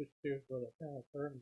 switch to for the final term.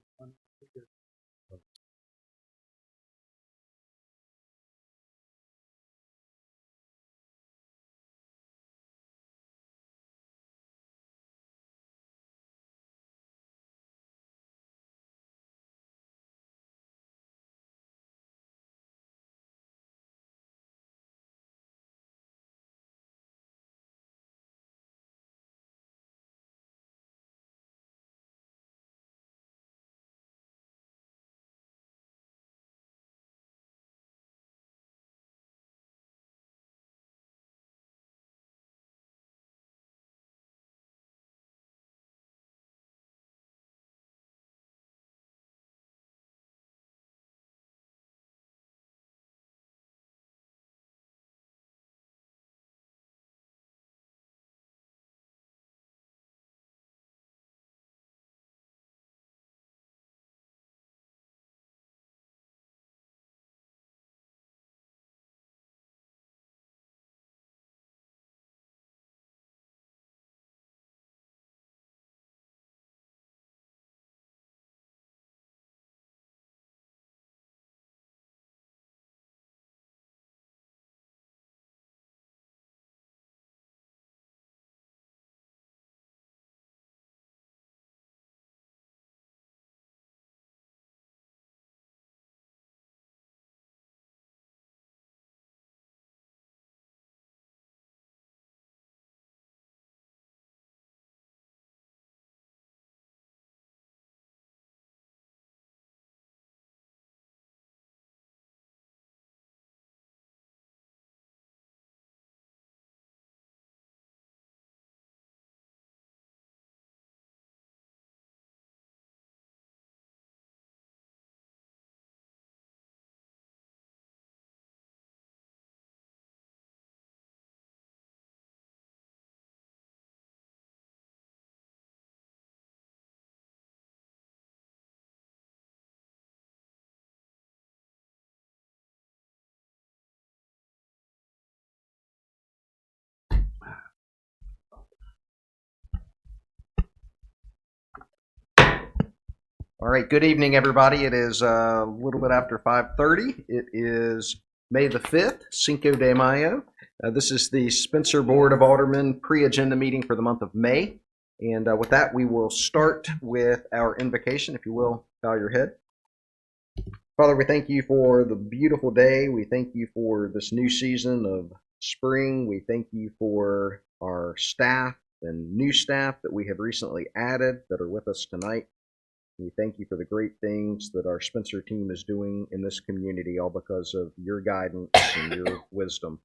All right, good evening, everybody. It is a little bit after 5:30. It is May the 5th, Cinco de Mayo. This is the Spencer Board of Aldermen pre-agenda meeting for the month of May. And with that, we will start with our invocation. If you will, bow your head. Father, we thank you for the beautiful day. We thank you for this new season of spring. We thank you for our staff and new staff that we have recently added that are with us tonight. We thank you for the great things that our Spencer team is doing in this community, all because of your guidance and your wisdom.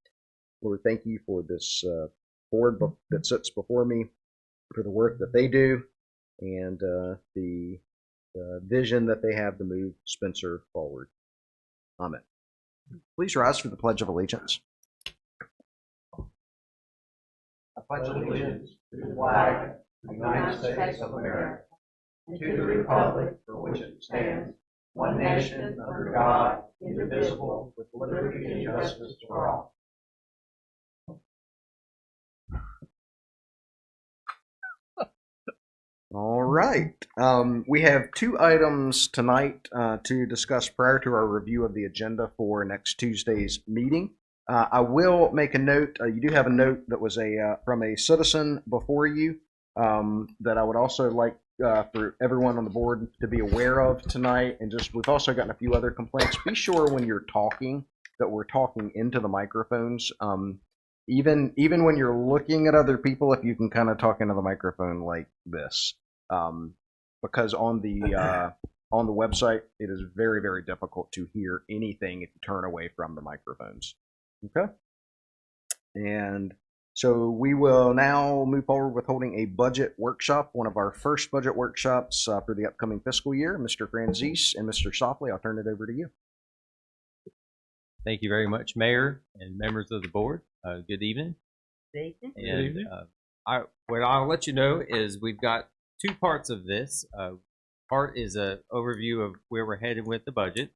Lord, thank you for this board that sits before me, for the work that they do, and the vision that they have to move Spencer forward. Amen. Please rise for the Pledge of Allegiance. I pledge allegiance to the flag of the United States of America, and to the republic for which it stands, one nation under God, indivisible, with liberty and justice for all. All right. We have two items tonight to discuss prior to our review of the agenda for next Tuesday's meeting. I will make a note. You do have a note that was from a citizen before you that I would also like for everyone on the board to be aware of tonight. And we've also gotten a few other complaints. Be sure when you're talking that we're talking into the microphones. Even when you're looking at other people, if you can kind of talk into the microphone like this, because on the website it is very, very difficult to hear anything if you turn away from the microphones. Okay, and so we will now move forward with holding a budget workshop, one of our first budget workshops for the upcoming fiscal year. Mr. Franzese and Mr. Softly, I'll turn it over to you. Thank you very much, Mayor and members of the board. Good evening. And what I'll let you know is we've got two parts of this. Part is an overview of where we're headed with the budget,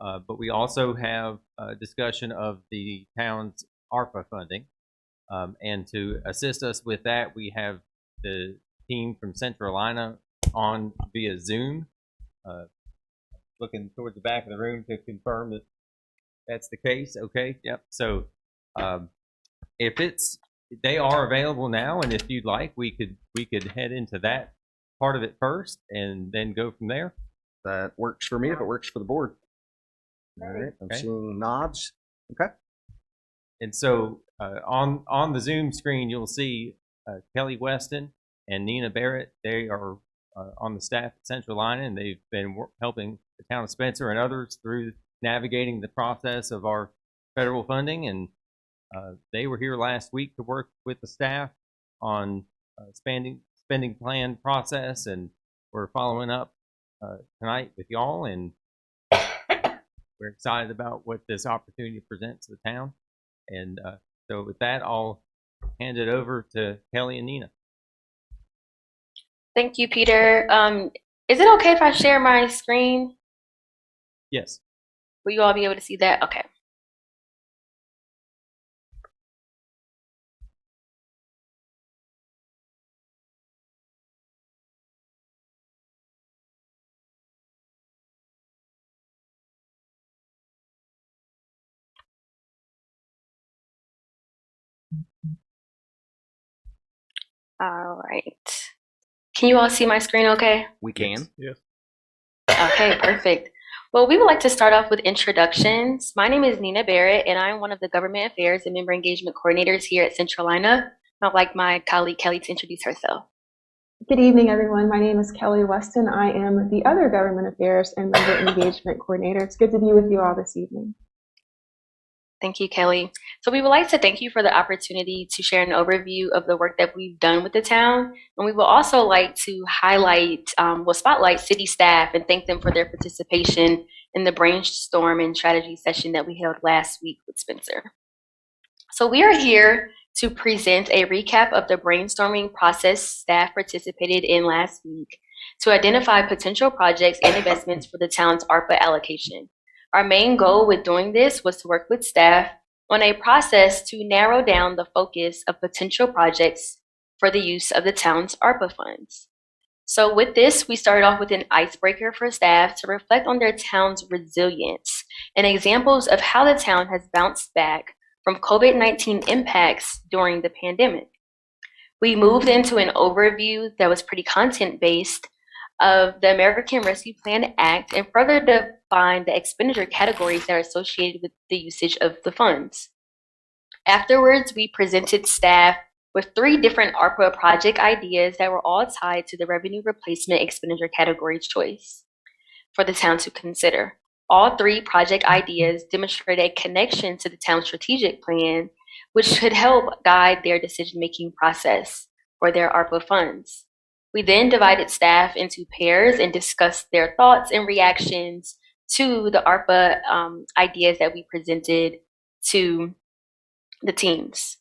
but we also have a discussion of the town's ARPA funding. And to assist us with that, we have the team from Central Carolina on via Zoom. Looking towards the back of the room to confirm that that's the case. Okay, yep. So if they are available now, and if you'd like, we could head into that part of it first and then go from there. That works for me if it works for the board. All right, I'm seeing nods. Okay. And so on the Zoom screen, you'll see Kelly Weston and Nina Barrett. They are on the staff at Central Line, and they've been helping the town of Spencer and others through navigating the process of our federal funding. And they were here last week to work with the staff on spending plan process, and we're following up tonight with y'all, and we're excited about what this opportunity presents to the town. And so with that, I'll hand it over to Kelly and Nina. Thank you, Peter. Is it okay if I share my screen? Yes. Will you all be able to see that? Okay. All right. Can you all see my screen okay? We can. Yes. Okay, perfect. Well, we would like to start off with introductions. My name is Nina Barrett, and I'm one of the Government Affairs and Member Engagement Coordinators here at Central Ina. I'd like my colleague Kelly to introduce herself. Good evening, everyone. My name is Kelly Weston. I am the other Government Affairs and Member Engagement Coordinator. It's good to be with you all this evening. Thank you, Kelly. So we would like to thank you for the opportunity to share an overview of the work that we've done with the town. And we would also like to spotlight city staff and thank them for their participation in the brainstorm and strategy session that we held last week with Spencer. So we are here to present a recap of the brainstorming process staff participated in last week to identify potential projects and investments for the town's ARPA allocation. Our main goal with doing this was to work with staff on a process to narrow down the focus of potential projects for the use of the town's ARPA funds. So with this, we started off with an icebreaker for staff to reflect on their town's resilience and examples of how the town has bounced back from COVID-19 impacts during the pandemic. We moved into an overview that was pretty content-based of the American Rescue Plan Act and further defined the expenditure categories that are associated with the usage of the funds. Afterwards, we presented staff with 3 different ARPA project ideas that were all tied to the revenue replacement expenditure category choice for the town to consider. All 3 project ideas demonstrate a connection to the town's strategic plan, which should help guide their decision-making process for their ARPA funds. We then divided staff into pairs and discussed their thoughts and reactions to the ARPA ideas that we presented to the teams.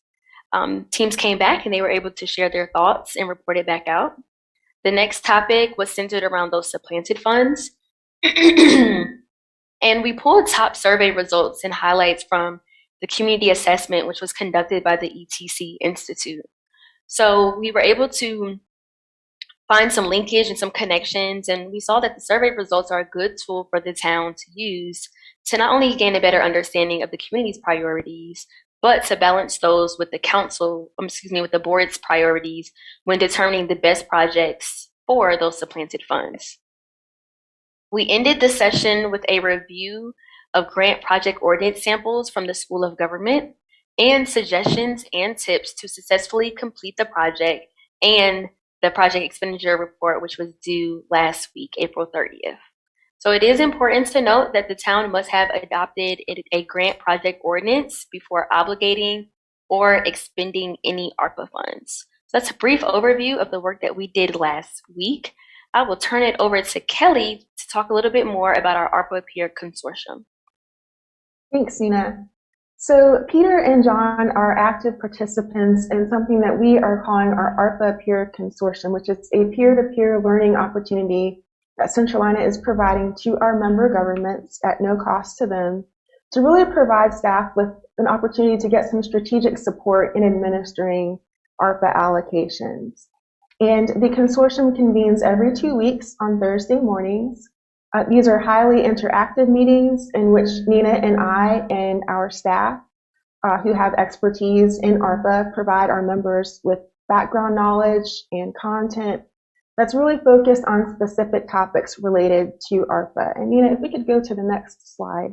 Teams came back and they were able to share their thoughts and report it back out. The next topic was centered around those supplanted funds. And we pulled top survey results and highlights from the community assessment, which was conducted by the ETC Institute. So we were able to find some linkage and some connections, and we saw that the survey results are a good tool for the town to use to not only gain a better understanding of the community's priorities, but to balance those with with the board's priorities when determining the best projects for those supplanted funds. We ended the session with a review of grant project ordinance samples from the School of Government and suggestions and tips to successfully complete the project and the project expenditure report, which was due last week, April 30th. So it is important to note that the town must have adopted a grant project ordinance before obligating or expending any ARPA funds. So that's a brief overview of the work that we did last week. I will turn it over to Kelly to talk a little bit more about our ARPA Peer Consortium. Thanks, Nina. So Peter and John are active participants in something that we are calling our ARPA Peer Consortium, which is a peer-to-peer learning opportunity that Central Ina is providing to our member governments at no cost to them to really provide staff with an opportunity to get some strategic support in administering ARPA allocations. And the consortium convenes every 2 weeks on Thursday mornings. These are highly interactive meetings in which Nina and I and our staff who have expertise in ARPA provide our members with background knowledge and content that's really focused on specific topics related to ARPA. And Nina, if we could go to the next slide.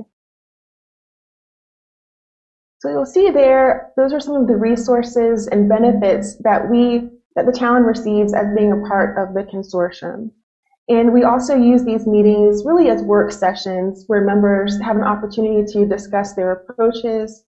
So you'll see there, those are some of the resources and benefits that the town receives as being a part of the consortium. And we also use these meetings really as work sessions where members have an opportunity to discuss their approaches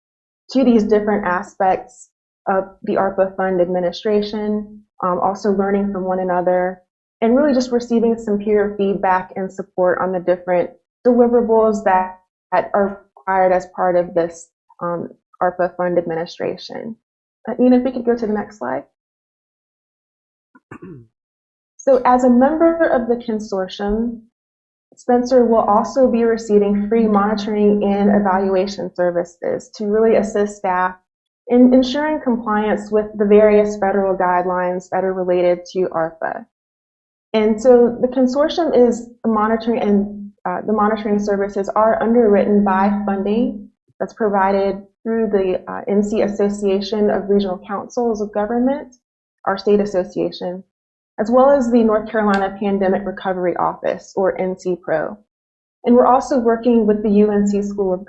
to these different aspects of the ARPA fund administration, also learning from one another, and really just receiving some peer feedback and support on the different deliverables that are required as part of this ARPA fund administration. Nina, if we could go to the next slide. So as a member of the consortium, Spencer will also be receiving free monitoring and evaluation services to really assist staff in ensuring compliance with the various federal guidelines that are related to ARPA. And so the consortium is monitoring, and the monitoring services are underwritten by funding that's provided through the NC Association of Regional Councils of Government, our state association, as well as the North Carolina Pandemic Recovery Office, or NCPRO. And we're also working with the UNC School of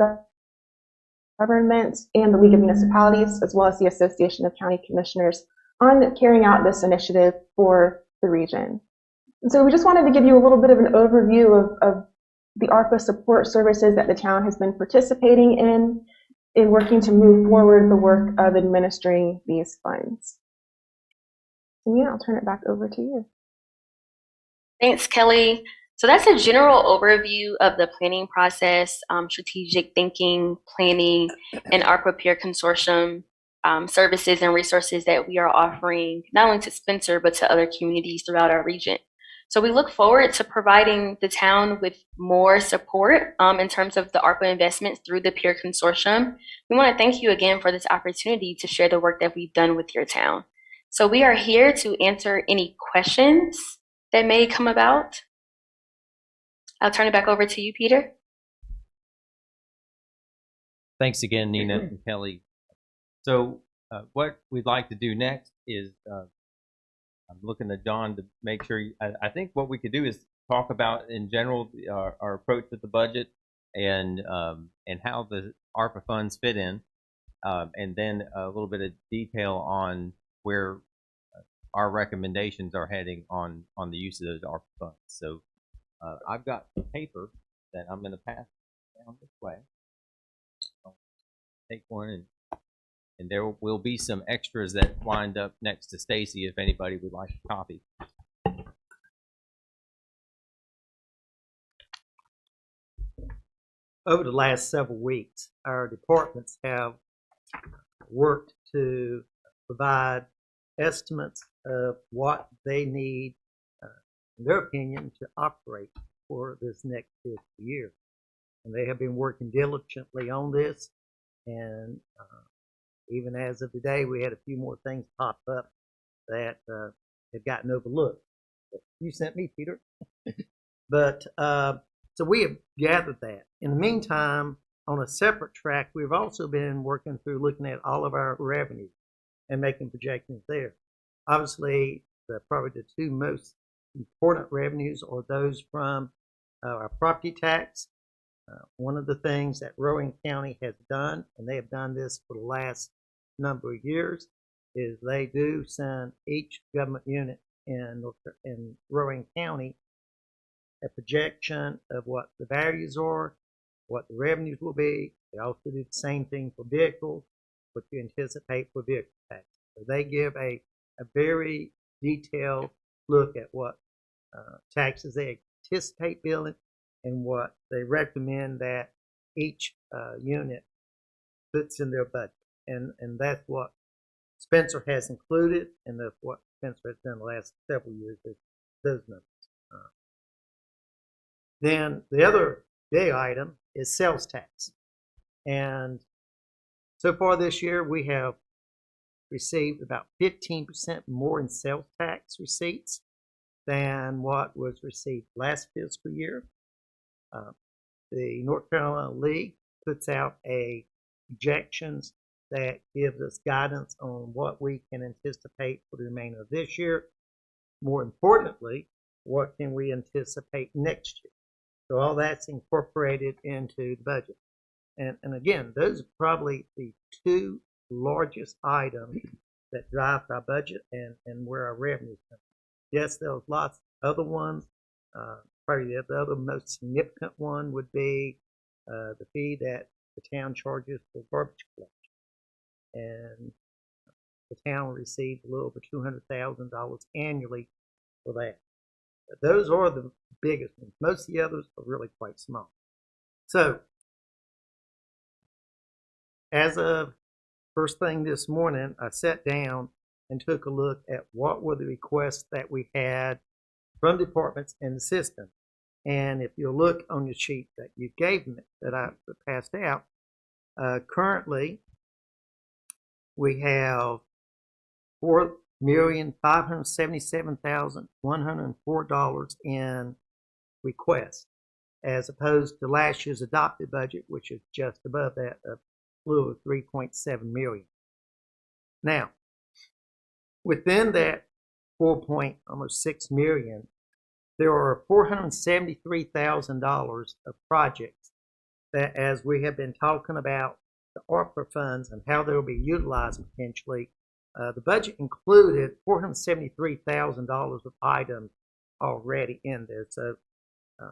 Government and the League of Municipalities, as well as the Association of County Commissioners, on carrying out this initiative for the region. And so we just wanted to give you a little bit of an overview of the ARPA support services that the town has been participating in working to move forward the work of administering these funds. And yeah, I'll turn it back over to you. Thanks, Kelly. So that's a general overview of the planning process, strategic thinking, planning, and ARPA Peer Consortium services and resources that we are offering not only to Spencer, but to other communities throughout our region. So we look forward to providing the town with more support in terms of the ARPA investments through the Peer Consortium. We want to thank you again for this opportunity to share the work that we've done with your town. So we are here to answer any questions that may come about. I'll turn it back over to you, Peter. Thanks again, Nina and Kelly. So what we'd like to do next is, I'm looking at John to make sure, I think what we could do is talk about in general our approach with the budget and how the ARPA funds fit in, and then a little bit of detail on where our recommendations are heading on the use of those ARPA funds. So I've got paper that I'm going to pass down this way. I'll take one, and there will be some extras that wind up next to Stacy if anybody would like a copy. Over the last several weeks, our departments have worked to provide estimates of what they need, in their opinion, to operate for this next fiscal year. And they have been working diligently on this, and even as of today, we had a few more things pop up that had gotten overlooked. You sent me, Peter. But so we have gathered that. In the meantime, on a separate track, we've also been working through looking at all of our revenue and making projections there. Obviously, probably the two most important revenues are those from our property tax. One of the things that Rowan County has done, and they have done this for the last number of years, is they do send each government unit in Rowan County a projection of what the values are, what the revenues will be. They also do the same thing for vehicles, what you anticipate for vehicle tax. So they give a very detailed look at what taxes they anticipate billing and what they recommend that each unit puts in their budget. And that's what Spencer has included, and that's what Spencer has done the last several years, is those numbers. Then the other big item is sales tax. And so far this year, we have received about 15% more in sales tax receipts than what was received last fiscal year. The North Carolina League puts out a projections that gives us guidance on what we can anticipate for the remainder of this year. More importantly, what can we anticipate next year? So all that's incorporated into the budget. And again, those are probably the two largest items that drive our budget and where our revenues come. Yes, there's lots of other ones. Probably the other most significant one would be the fee that the town charges for garbage collection. And the town receives a little over $200,000 annually for that. But those are the biggest ones. Most of the others are really quite small. So, as of first thing this morning, I sat down and took a look at what were the requests that we had from departments in the system. And if you look on the sheet that you gave me, that I passed out, currently we have $4,577,104 in requests, as opposed to last year's adopted budget, which is just above that, a little over $3.7 million. Now, within that almost $6 million, there are $473,000 of projects that, as we have been talking about the ARPA funds and how they will be utilized potentially, the budget included $473,000 of items already in there. So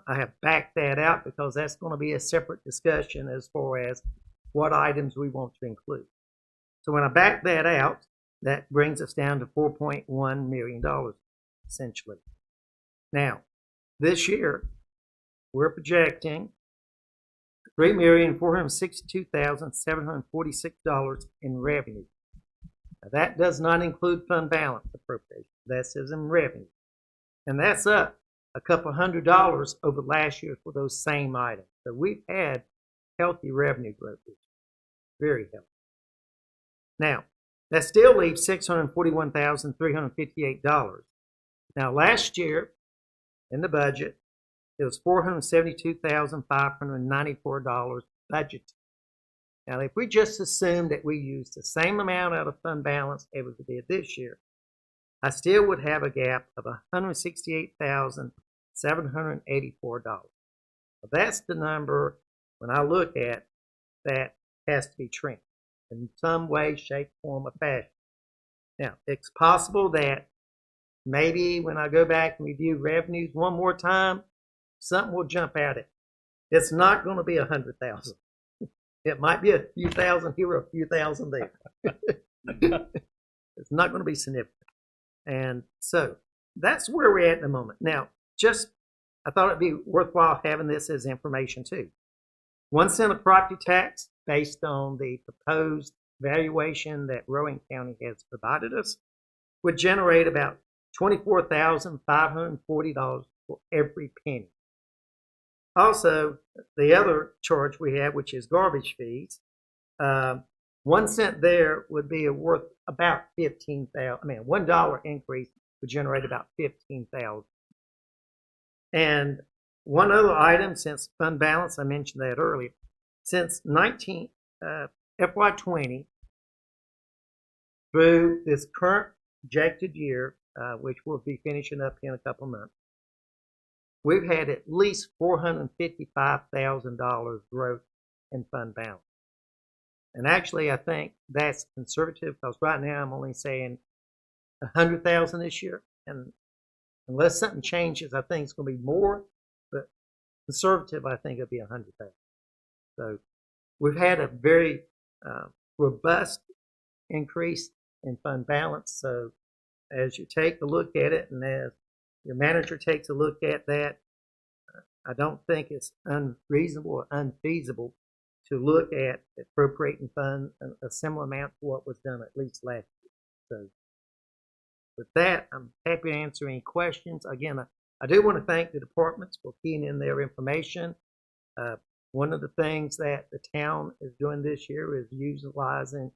I have backed that out because that's going to be a separate discussion as far as what items we want to include. So when I back that out, that brings us down to $4.1 million, essentially. Now, this year, we're projecting $3,462,746 in revenue. Now, that does not include fund balance appropriation. That says in revenue. And that's up a couple $100 over last year for those same items. So we've had healthy revenue growth this year. Very healthy. Now, that still leaves $641,358. Now, last year in the budget, it was $472,594 budgeted. Now, if we just assume that we use the same amount out of fund balance as we did this year, I still would have a gap of $168,784. That's the number, when I look at, that has to be trimmed in some way, shape, form, or fashion. Now, it's possible that maybe when I go back and review revenues one more time, something will jump at it. It's not going to be 100,000. It might be a few thousand here or a few thousand there. It's not going to be significant. And so that's where we're at the moment. Now, I thought it'd be worthwhile having this as information too. 1 cent of property tax based on the proposed valuation that Rowan County has provided us would generate about $24,540 for every penny. Also, the other charge we have, which is garbage fees, 1 cent there would be worth about $15,000. $1 increase would generate about $15,000. And one other item, since fund balance, I mentioned that earlier, since FY20 through this current projected year, which we'll be finishing up in a couple of months, we've had at least $455,000 growth in fund balance. And actually, I think that's conservative because right now I'm only saying $100,000 this year. And unless something changes, I think it's going to be more. But conservative, I think it'll be $100,000. So we've had a very robust increase in fund balance. So as you take a look at it, and as your manager takes a look at that, I don't think it's unreasonable or unfeasible to look at appropriating funds a similar amount to what was done at least last year. So with that, I'm happy to answer any questions. Again, I do want to thank the departments for keying in their information. One of the things that the town is doing this year is utilizing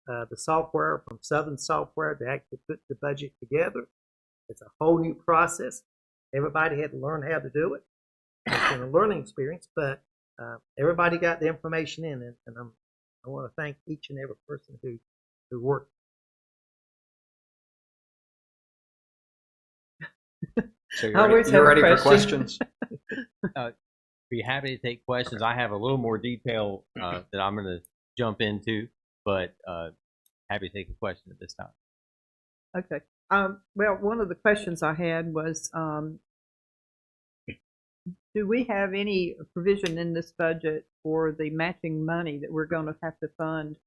the software from Southern Software to actually put the budget together. It's a whole new process. Everybody had to learn how to do it. It's been a learning experience, but everybody got the information in, and I want to thank each and every person who worked. So I always you're have a ready for question. questions? Be happy to take questions. I have a little more detail that I'm going to jump into, but happy to take a question at this time. Okay. Well, one of the questions I had was, do we have any provision in this budget for the matching money that we're going to have to fund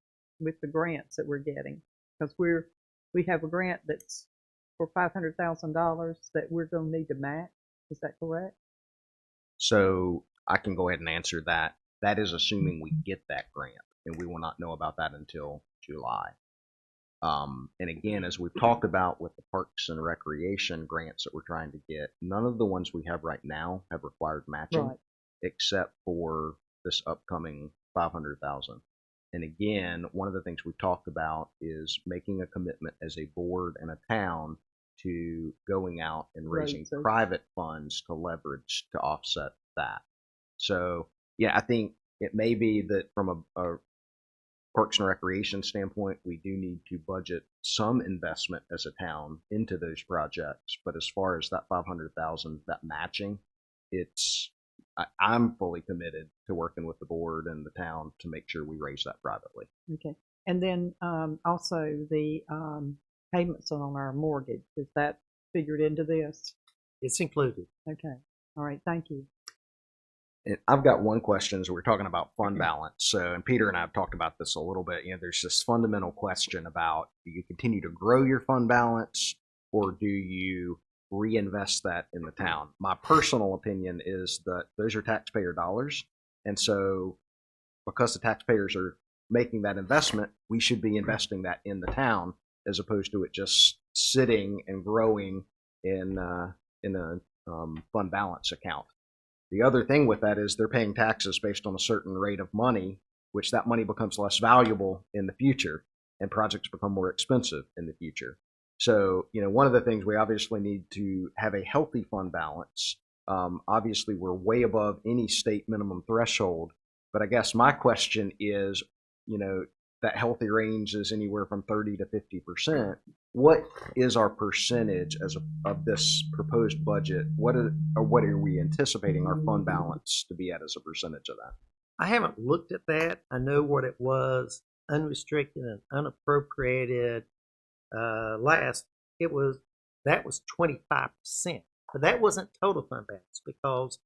with the grants that we're getting? Because we have a grant that's for $500,000 that we're going to need to match. Is that correct? So I can go ahead and answer that. That is assuming we get that grant, and we will not know about that until July. And again, as we've talked about with the Parks and Recreation grants that we're trying to get, none of the ones we have right now have required matching, Right. except for this upcoming 500,000. And again, one of the things we've talked about is making a commitment as a board and a town to going out and raising Right, so- private funds to leverage to offset that. So yeah, I think it may be that from a Parks and Recreation standpoint, we do need to budget some investment as a town into those projects. But as far as that 500,000, that matching, I'm fully committed to working with the board and the town to make sure we raise that privately. Okay. And then also the payments on our mortgage, is that figured into this? It's included. Okay. All right. Thank you. And I've got one question. So we're talking about fund balance. So, and Peter and I have talked about this a little bit. You know, there's this fundamental question about, do you continue to grow your fund balance, or do you reinvest that in the town? My personal opinion is that those are taxpayer dollars. And so because the taxpayers are making that investment, we should be investing that in the town as opposed to it just sitting and growing in a fund balance account. The other thing with that is they're paying taxes based on a certain rate of money, which that money becomes less valuable in the future, and projects become more expensive in the future. So, you know, one of the things we obviously need to have a healthy fund balance. Obviously, we're way above any state minimum threshold, but I guess my question is, you know, that healthy range is anywhere from 30 to 50%. What is our percentage of this proposed budget? What are we anticipating our fund balance to be at as a percentage of that? I haven't looked at that. I know what it was, unrestricted and unappropriated. That was 25%, but that wasn't total fund balance, because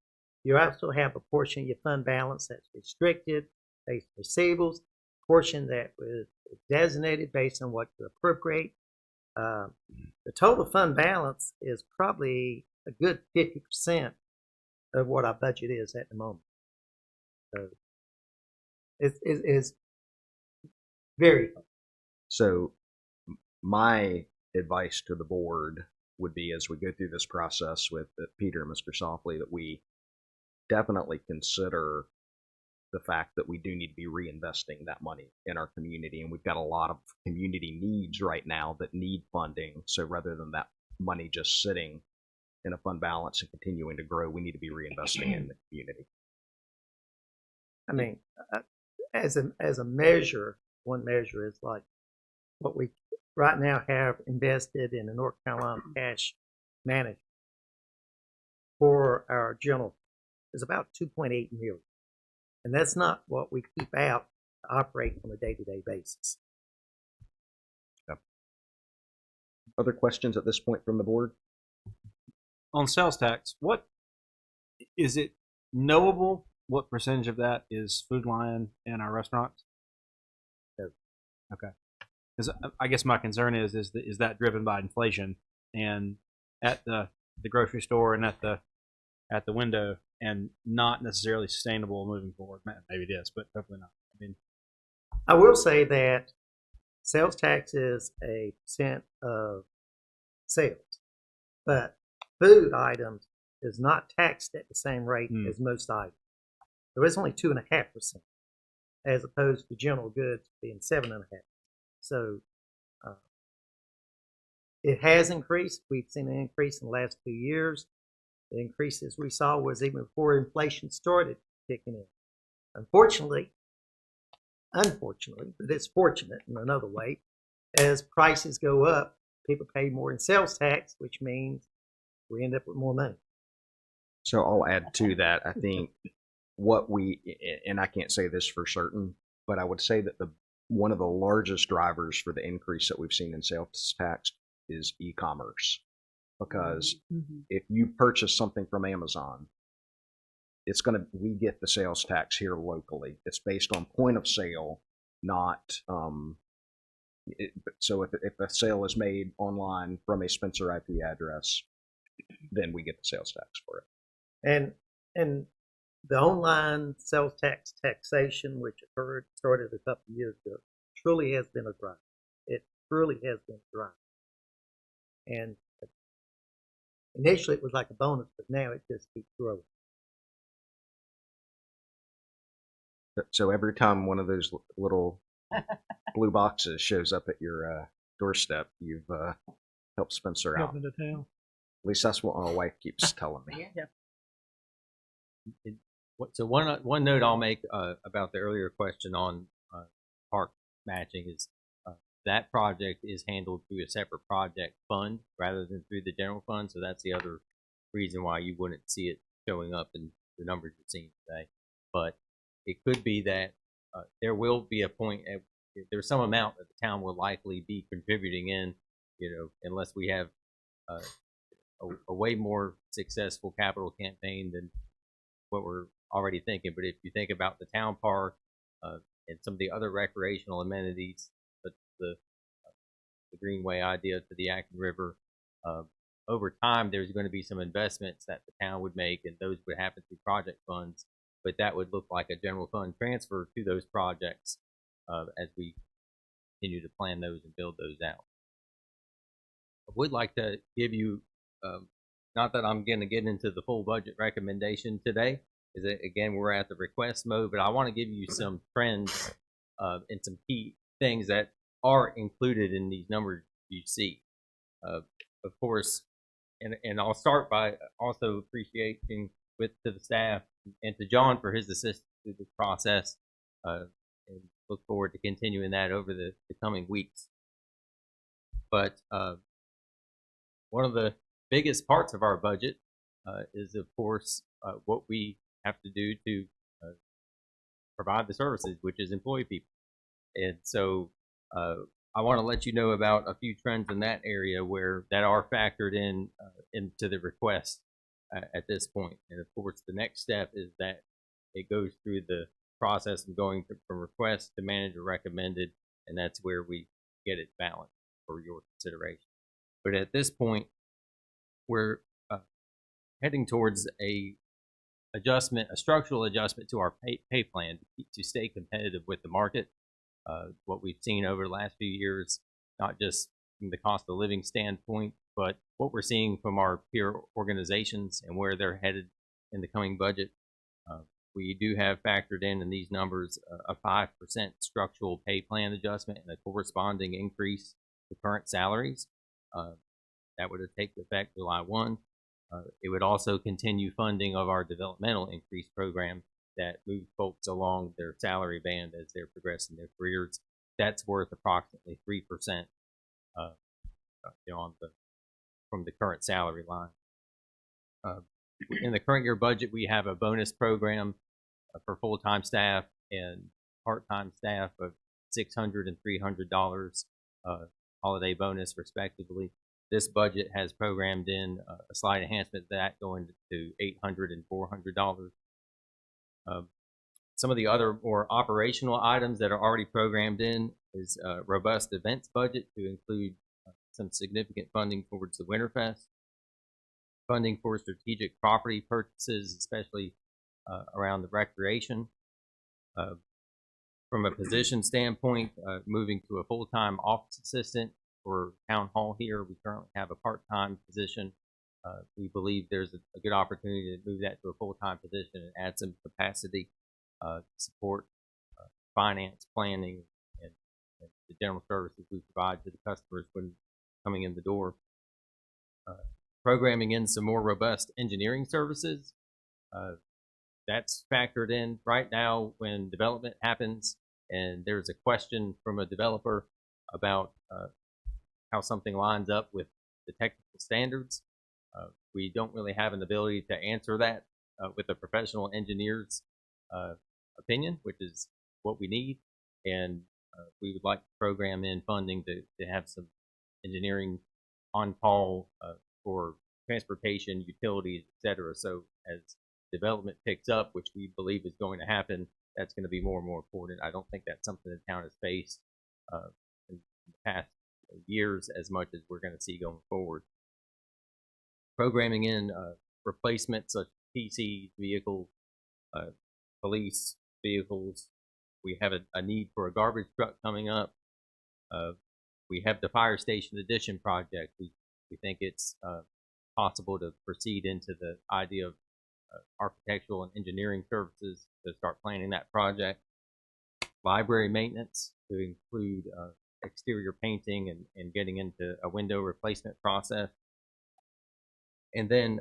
you also have a portion of your fund balance that's restricted based on receivables, portion that was designated based on what you appropriate. The total fund balance is probably a good 50% of what our budget is at the moment. So it's very low. So my advice to the board would be, as we go through this process with Peter and Mr. Softly, that we definitely consider the fact that we do need to be reinvesting that money in our community. And we've got a lot of community needs right now that need funding. So rather than that money just sitting in a fund balance and continuing to grow, we need to be reinvesting in the community. I mean, as a measure, one measure is like what we right now have invested in the North Carolina cash management for our general is about 2.8 million. And that's not what we keep out to operate on a day-to-day basis. Yep. Other questions at this point from the board? On sales tax, what is it knowable? What percentage of that is Food Lion and our restaurants? No. Okay, because I guess my concern is that driven by inflation, and at the grocery store and at the window, and not necessarily sustainable moving forward. Maybe it is, but hopefully not. I mean, I will say that sales tax is a percent of sales, but food items is not taxed at the same rate as most items. There is only 2.5%, as opposed to general goods being 7.5%. So it has increased. We've seen an increase in the last 2 years. The increases we saw was even before inflation started kicking in. Unfortunately, but it's fortunate in another way, as prices go up, people pay more in sales tax, which means we end up with more money. So I'll add to that. I think what we, and I can't say this for certain, but I would say that one of the largest drivers for the increase that we've seen in sales tax is e-commerce. Because if you purchase something from Amazon, we get the sales tax here locally. It's based on point of sale, not, so if a sale is made online from a Spencer IP address, then we get the sales tax for it. And the online sales tax taxation, which started a couple of years ago, truly has been a drive. It truly has been a drive. And initially it was like a bonus, but now it just keeps growing. So every time one of those little blue boxes shows up at your doorstep, you've helped Spencer out. Welcome to town. At least that's what my wife keeps telling me. So one note I'll make about the earlier question on park matching is that project is handled through a separate project fund rather than through the general fund. So that's the other reason why you wouldn't see it showing up in the numbers you're seeing today. But it could be that there will be a point at there's some amount that the town will likely be contributing in, unless we have a way more successful capital campaign than what we're already thinking. But if you think about the town park and some of the other recreational amenities, the Greenway idea to the Acton River, over time there's going to be some investments that the town would make, and those would happen through project funds. But that would look like a general fund transfer to those projects as we continue to plan those and build those out. I would like to give you, not that I'm going to get into the full budget recommendation today, is that, again, we're at the request mode, but I want to give you some trends and some key things that are included in these numbers you see. Of course, and I'll start by also appreciating to the staff and to John for his assistance through this process, and look forward to continuing that over the coming weeks. But one of the biggest parts of our budget is, of course, what we have to do to provide the services, which is employ people. And so I want to let you know about a few trends in that area that are factored in into the request at this point. And of course, the next step is that it goes through the process of going from request to manager recommended, and that's where we get it balanced for your consideration. But at this point, we're heading towards a structural adjustment to our pay plan to stay competitive with the market. What we've seen over the last few years, not just from the cost of living standpoint, but what we're seeing from our peer organizations and where they're headed in the coming budget. We do have factored in these numbers a 5% structural pay plan adjustment and a corresponding increase to current salaries. That would take effect July 1. It would also continue funding of our developmental increase program that moves folks along their salary band as they're progressing their careers. That's worth approximately 3% from the current salary line. In the current year budget, we have a bonus program for full-time staff and part-time staff of $600 and $300 holiday bonus, respectively. This budget has programmed in a slight enhancement to that, going to $800 and $400. Some of the other more operational items that are already programmed in is a robust events budget to include some significant funding towards the Winterfest, funding for strategic property purchases, especially around the recreation. From a position standpoint, moving to a full-time office assistant for town hall here. We currently have a part-time position. We believe there's a good opportunity to move that to a full-time position and add some capacity to support finance, planning, and the general services we provide to the customers when coming in the door. Programming in some more robust engineering services. That's factored in right now when development happens and there's a question from a developer about how something lines up with the technical standards. We don't really have an ability to answer that with a professional engineer's opinion, which is what we need. And we would like to program in funding to have some engineering on call for transportation, utilities, etc. So as development picks up, which we believe is going to happen, that's going to be more and more important. I don't think that's something the town has faced in the past years as much as we're going to see going forward. Programming in replacements of PC vehicles, police vehicles. We have a need for a garbage truck coming up. We have the fire station addition project. We think it's possible to proceed into the idea of architectural and engineering services to start planning that project. Library maintenance to include exterior painting and getting into a window replacement process. And then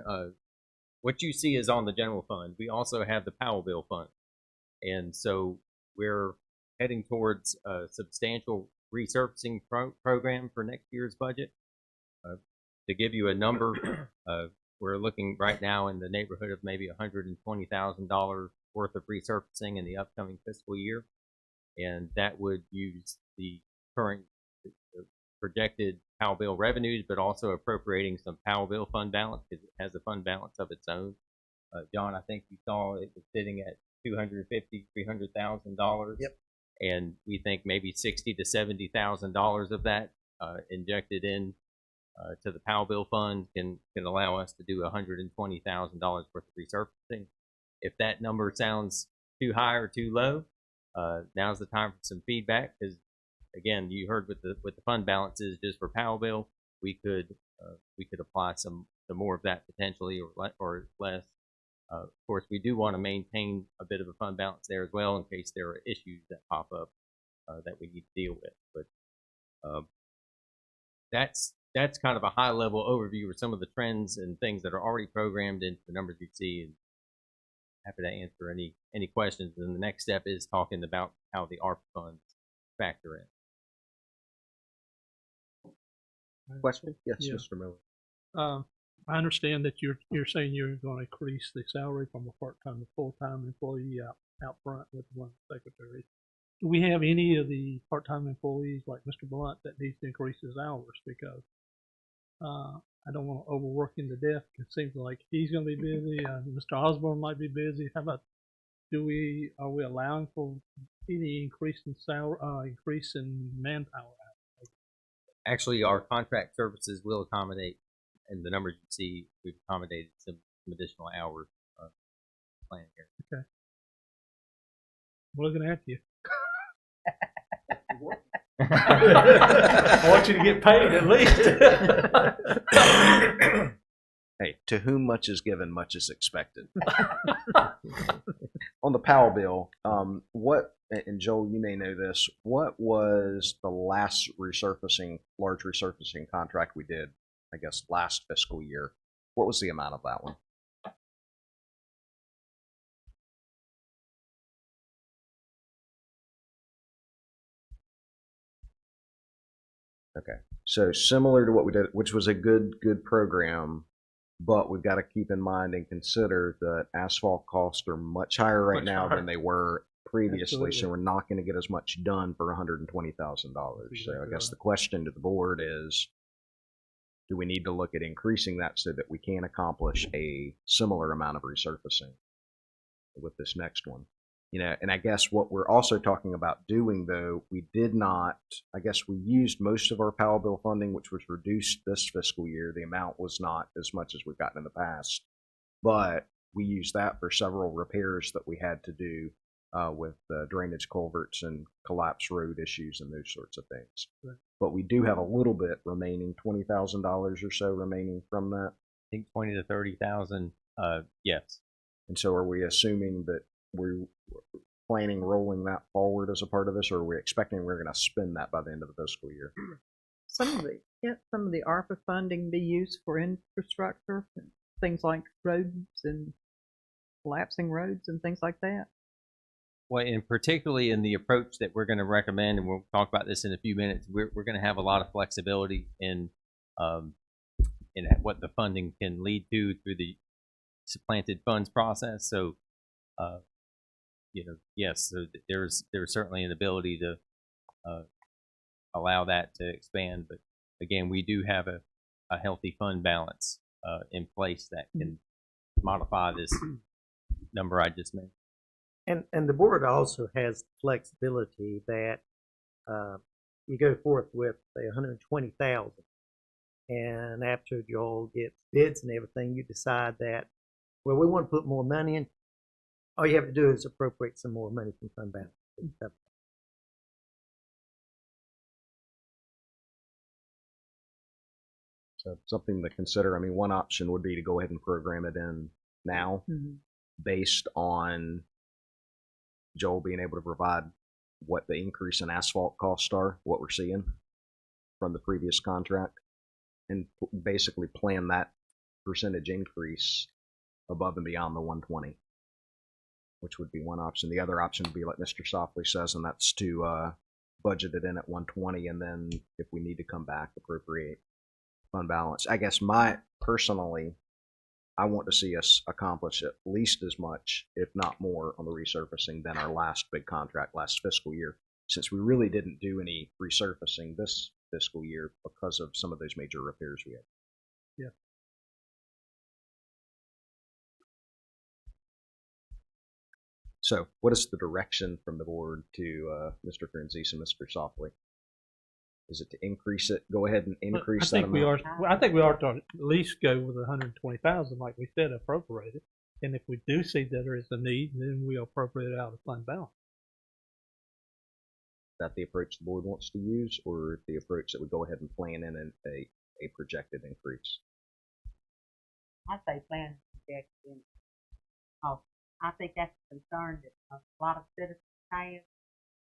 what you see is on the general fund. We also have the Powell Bill Fund. And so we're heading towards a substantial resurfacing program for next year's budget. To give you a number, we're looking right now in the neighborhood of maybe $120,000 worth of resurfacing in the upcoming fiscal year. And that would use the current projected Powell Bill revenues, but also appropriating some Powell Bill fund balance because it has a fund balance of its own. John, I think you saw it was sitting at $250,000, $300,000. Yep. And we think maybe $60,000 to $70,000 of that injected in to the Powell Bill Fund can allow us to do $120,000 worth of resurfacing. If that number sounds too high or too low, now's the time for some feedback because, again, you heard with the fund balances just for Powell Bill, we could apply some more of that potentially or less. Of course, we do want to maintain a bit of a fund balance there as well in case there are issues that pop up that we need to deal with. But that's kind of a high-level overview of some of the trends and things that are already programmed into the numbers you see. And happy to answer any questions. And the next step is talking about how the ARP funds factor in. Question? Yes, Yeah. Mr. Miller. I understand that you're saying you're going to increase the salary from a part-time to full-time employee out front with one secretary. Do we have any of the part-time employees like Mr. Blunt that needs to increase his hours because I don't want to overwork him to death. It seems like he's going to be busy. Mr. Osborne might be busy. How about are we allowing for any increase in salary, increase in manpower? Actually, our contract services will accommodate, and the numbers you see, we've accommodated some additional hours planned here. Okay. I'm looking at you. I want you to get paid at least. Hey, to whom much is given, much is expected. On the Powell Bill, what, and Joel, you may know this, what was the last large resurfacing contract we did, I guess, last fiscal year? What was the amount of that one? Okay, so similar to what we did, which was a good program, but we've got to keep in mind and consider that asphalt costs are much higher right now than they were previously. Absolutely. So we're not going to get as much done for $120,000. So I guess the question to the board is, do we need to look at increasing that so that we can accomplish a similar amount of resurfacing with this next one? You know, and I guess what we're also talking about doing, though, we did not, I guess we used most of our Powell Bill funding, which was reduced this fiscal year. The amount was not as much as we've gotten in the past, but we used that for several repairs that we had to do with drainage culverts and collapsed road issues and those sorts of things. Right. But we do have a little bit remaining, $20,000 or so remaining from that. I think 20 to 30,000. Yes. And so are we assuming that we're planning rolling that forward as a part of this, or are we expecting we're going to spend that by the end of the fiscal year? Can't some of the ARPA funding be used for infrastructure, things like roads and collapsing roads and things like that? Well, and particularly in the approach that we're going to recommend, and we'll talk about this in a few minutes, we're going to have a lot of flexibility in what the funding can lead to through the supplanted funds process. So, yes, so there's certainly an ability to allow that to expand, but again, we do have a healthy fund balance in place that can modify this number I just mentioned. And the board also has flexibility that you go forth with, say, 120,000, and after Joel gets bids and everything, you decide that, well, we want to put more money in. All you have to do is appropriate some more money from fund balance. So something to consider. I mean, one option would be to go ahead and program it in now, based on Joel being able to provide what the increase in asphalt costs are, what we're seeing from the previous contract, and basically plan that percentage increase above and beyond the 120, which would be one option. The other option would be like Mr. Softly says, and that's to budget it in at 120, and then if we need to come back, appropriate fund balance. I guess personally, I want to see us accomplish at least as much, if not more, on the resurfacing than our last big contract last fiscal year, since we really didn't do any resurfacing this fiscal year because of some of those major repairs we had. Yeah. So what is the direction from the board to Mr. Franzese and Mr. Softly? Is it to increase it? Go ahead and increase that amount. I think we are to at least go with 120,000, like we said, appropriated. And if we do see that there is a need, then we appropriate it out of fund balance. Is that the approach the board wants to use, or the approach that we go ahead and plan in a projected increase? I say plan projection. I think that's a concern that a lot of citizens have,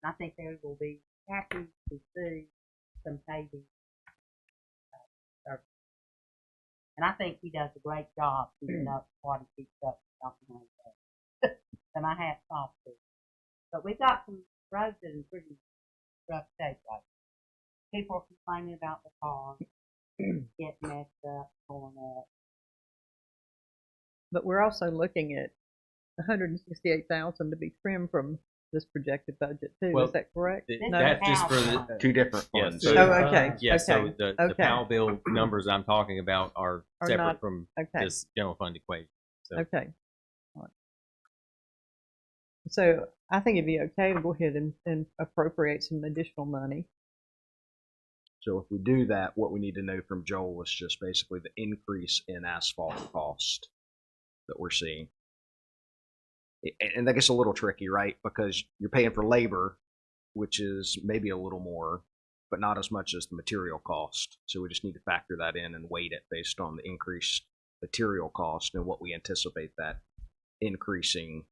and I think they will be happy to see some paving service. And I think he does a great job keeping up what he keeps up with something. And my hat's off to him. But we've got some roads in pretty rough shape right now. People are complaining about the cars getting messed up, going up. But we're also looking at 168,000 to be trimmed from this projected budget too. Well, is that correct? No, that's just for the Two different yes. funds. So, Oh, okay. yes. Okay. So the PAL bill numbers I'm talking about are separate not, from okay. this general fund equation. So. Okay. All right. So I think it'd be okay to go ahead and appropriate some additional money. So if we do that, what we need to know from Joel is just basically the increase in asphalt cost that we're seeing. And that gets a little tricky, right? Because you're paying for labor, which is maybe a little more, but not as much as the material cost. So we just need to factor that in and weight it based on the increased material cost and what we anticipate that increasing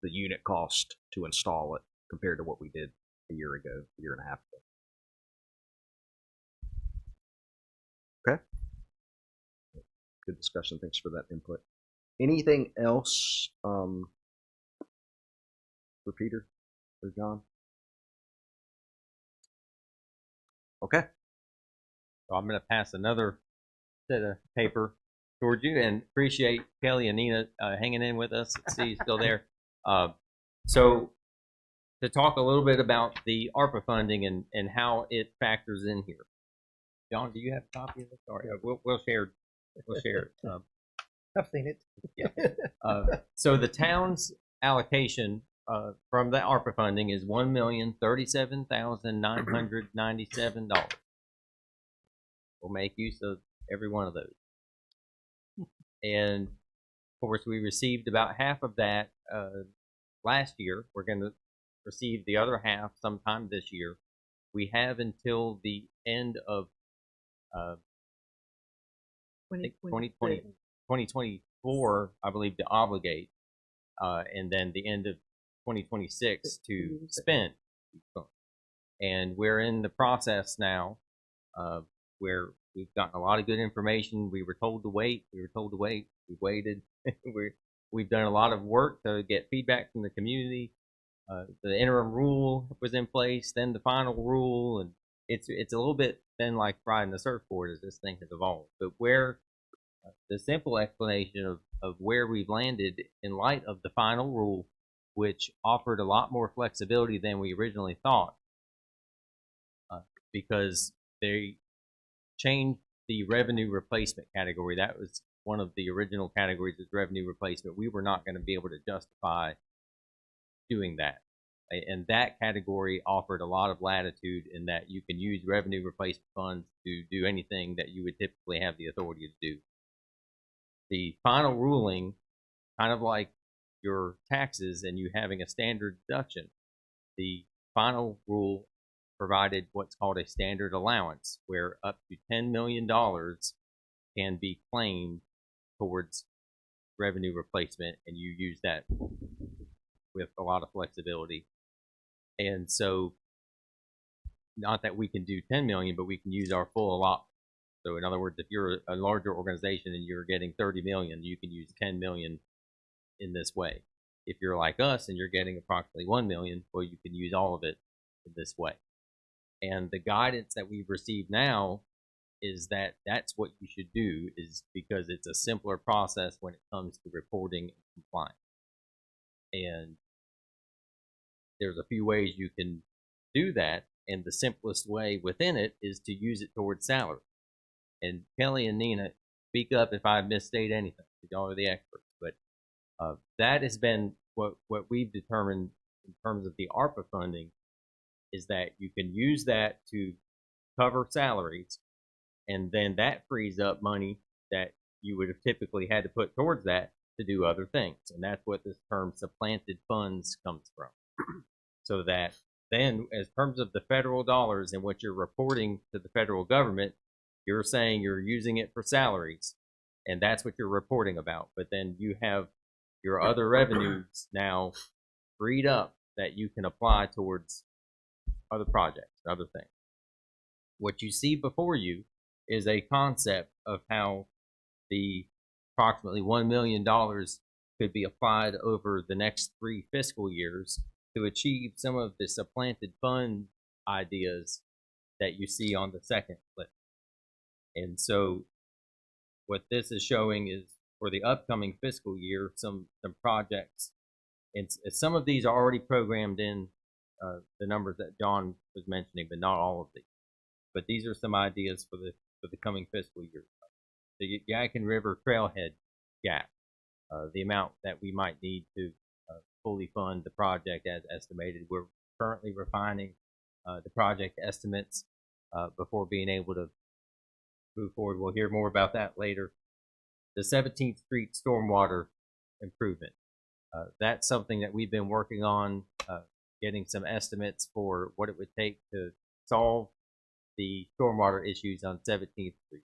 the unit cost to install it compared to what we did a year ago, a year and a half ago. Okay. Good discussion. Thanks for that input. Anything else for Peter or John? Okay. So I'm going to pass another set of paper towards you, and appreciate Kelly and Nina hanging in with us. See you still there. So to talk a little bit about the ARPA funding and how it factors in here. John, do you have a copy of this? Sorry, we'll share. We'll share it. I've seen it. Yeah. So the town's allocation from the ARPA funding is $1,037,997. We'll make use of every one of those. And of course, we received about half of that last year. We're going to receive the other half sometime this year. We have until the end of 2024, I believe, to obligate, and then the end of 2026 to spend. And we're in the process now where we've gotten a lot of good information. We were told to wait. We waited. We've done a lot of work to get feedback from the community. The interim rule was in place, then the final rule, and it's a little bit been like riding the surfboard as this thing has evolved. But where the simple explanation of where we've landed in light of the final rule, which offered a lot more flexibility than we originally thought, because they changed the revenue replacement category. That was one of the original categories, is revenue replacement. We were not going to be able to justify doing that. And that category offered a lot of latitude in that you can use revenue replacement funds to do anything that you would typically have the authority to do. The final ruling, kind of like your taxes and you having a standard deduction, the final rule provided what's called a standard allowance, where up to $10 million can be claimed towards revenue replacement, and you use that with a lot of flexibility. And so, not that we can do 10 million, but we can use our full allotment. So in other words, if you're a larger organization and you're getting 30 million, you can use 10 million in this way. If you're like us and you're getting approximately 1 million, well, you can use all of it in this way. And the guidance that we've received now is that that's what you should do, is because it's a simpler process when it comes to reporting and compliance. And there's a few ways you can do that, and the simplest way within it is to use it towards salary. And Kelly and Nina, speak up if I misstate anything. Y'all are the experts, but that has been what we've determined in terms of the ARPA funding, is that you can use that to cover salaries, and then that frees up money that you would have typically had to put towards that to do other things. And that's what this term supplanted funds comes from. So that then, as terms of the federal dollars and what you're reporting to the federal government, you're saying you're using it for salaries, and that's what you're reporting about. But then you have your other revenues now freed up that you can apply towards other projects, other things. What you see before you is a concept of how the approximately $1 million could be applied over the next 3 fiscal years to achieve some of the supplanted fund ideas that you see on the second list. And so what this is showing is, for the upcoming fiscal year, some projects, and some of these are already programmed in the numbers that John was mentioning, but not all of these. But these are some ideas for the coming fiscal year. The Yadkin River Trailhead gap, the amount that we might need to fully fund the project as estimated. We're currently refining the project estimates before being able to move forward. We'll hear more about that later. The 17th Street stormwater improvement. That's something that we've been working on, getting some estimates for what it would take to solve the stormwater issues on 17th Street.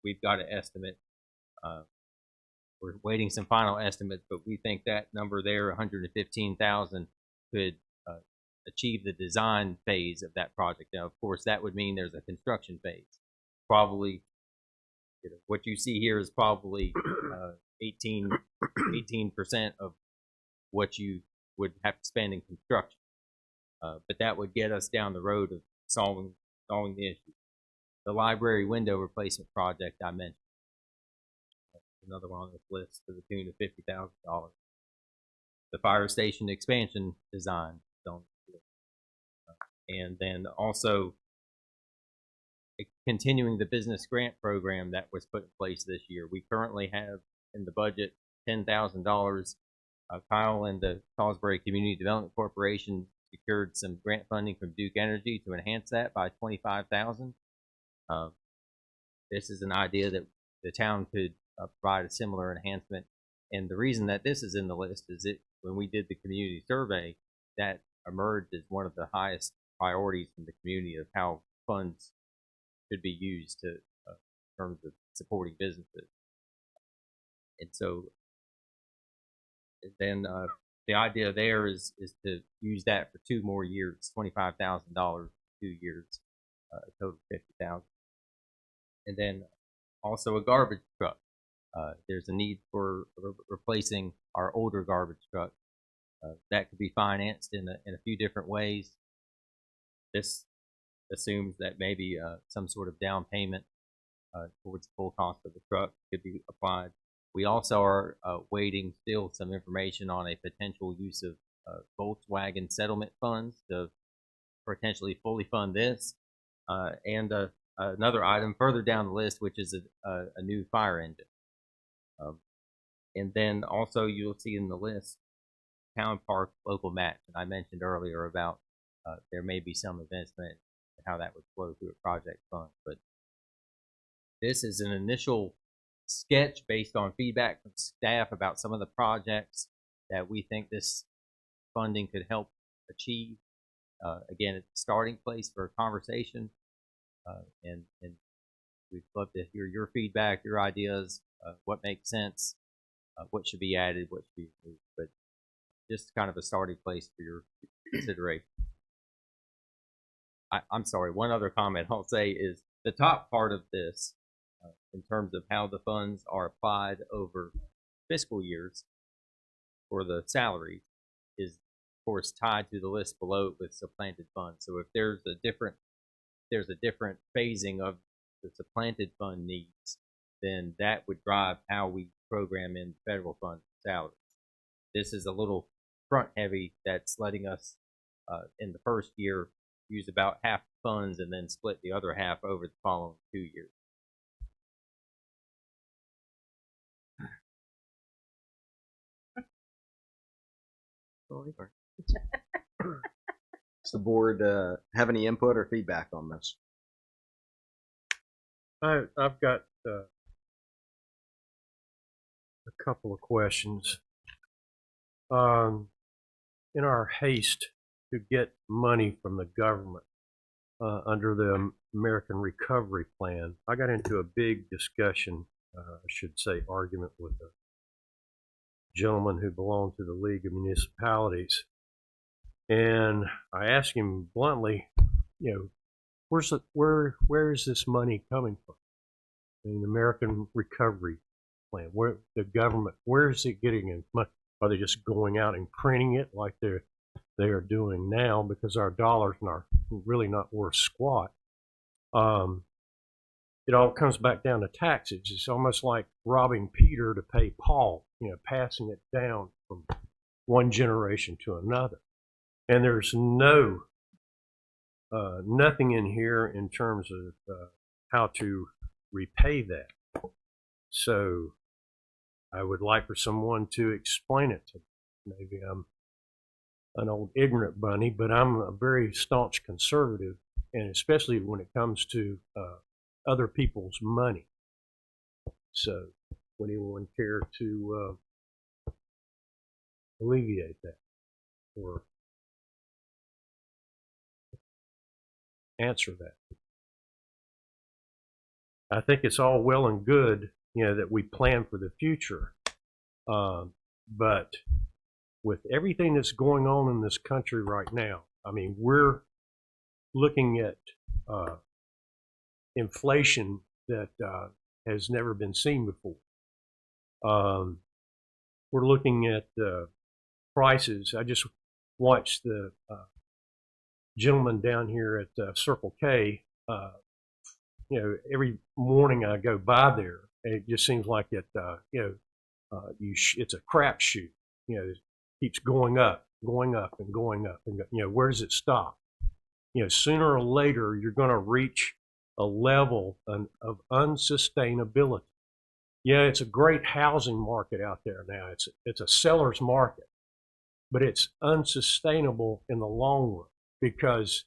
We've got an estimate. We're waiting some final estimates, but we think that number there, 115,000, could achieve the design phase of that project. Now, of course, that would mean there's a construction phase. Probably, what you see here is probably 18% of what you would have to spend in construction. But that would get us down the road of solving the issue. The library window replacement project I mentioned, another one on this list, to the tune of $50,000. The fire station expansion design, and then also continuing the business grant program that was put in place this year. We currently have in the budget $10,000. Kyle and the Salisbury Community Development Corporation secured some grant funding from Duke Energy to enhance that by $25,000. This is an idea that the town could provide a similar enhancement. And the reason that this is in the list is that when we did the community survey, that emerged as one of the highest priorities in the community of how funds should be used to in terms of supporting businesses. And so then the idea there is to use that for 2 more years, $25,000, 2 years, a total of 50,000. And then also a garbage truck. There's a need for replacing our older garbage truck. That could be financed in a few different ways. This assumes that maybe some sort of down payment towards the full cost of the truck could be applied. We also are waiting still some information on a potential use of Volkswagen settlement funds to potentially fully fund this, and another item further down the list, which is a new fire engine. And then also you'll see in the list town park local match, and I mentioned earlier about there may be some investment and how that would flow through a project fund, but this is an initial sketch based on feedback from staff about some of the projects that we think this funding could help achieve. Again, it's a starting place for a conversation, and we'd love to hear your feedback, your ideas, what makes sense, what should be added, what should be removed, but just kind of a starting place for your consideration. I'm sorry, one other comment I'll say is the top part of this, in terms of how the funds are applied over fiscal years for the salary, is of course tied to the list below with supplanted funds. So if there's a different phasing of the supplanted fund needs, then that would drive how we program in federal fund salaries. This is a little front heavy that's letting us in the first year use about half the funds and then split the other half over the following 2 years. Does the board have any input or feedback on this? I've got a couple of questions. In our haste to get money from the government under the American Recovery Plan, I got into a big discussion, I should say argument, with a gentleman who belonged to the League of Municipalities. And I asked him bluntly, where is this money coming from? In the American Recovery Plan, where the government, where is it getting its money? Are they just going out and printing it like they are doing now, because our dollars are really not worth squat? It all comes back down to taxes. It's almost like robbing Peter to pay Paul, passing it down from one generation to another. And there's nothing in here in terms of how to repay that. So I would like for someone to explain it to me. Maybe I'm an old ignorant bunny, but I'm a very staunch conservative, and especially when it comes to other people's money. So would anyone care to alleviate that or answer that? I think it's all well and good, that we plan for the future, but with everything that's going on in this country right now, I mean, we're looking at inflation that has never been seen before. We're looking at prices. I just watched the gentleman down here at Circle K. Every morning I go by there, and it just seems like it's a crapshoot. It keeps going up, and going up, and where does it stop? Sooner or later you're going to reach a level of unsustainability. It's a great housing market out there now. It's a seller's market, but it's unsustainable in the long run, because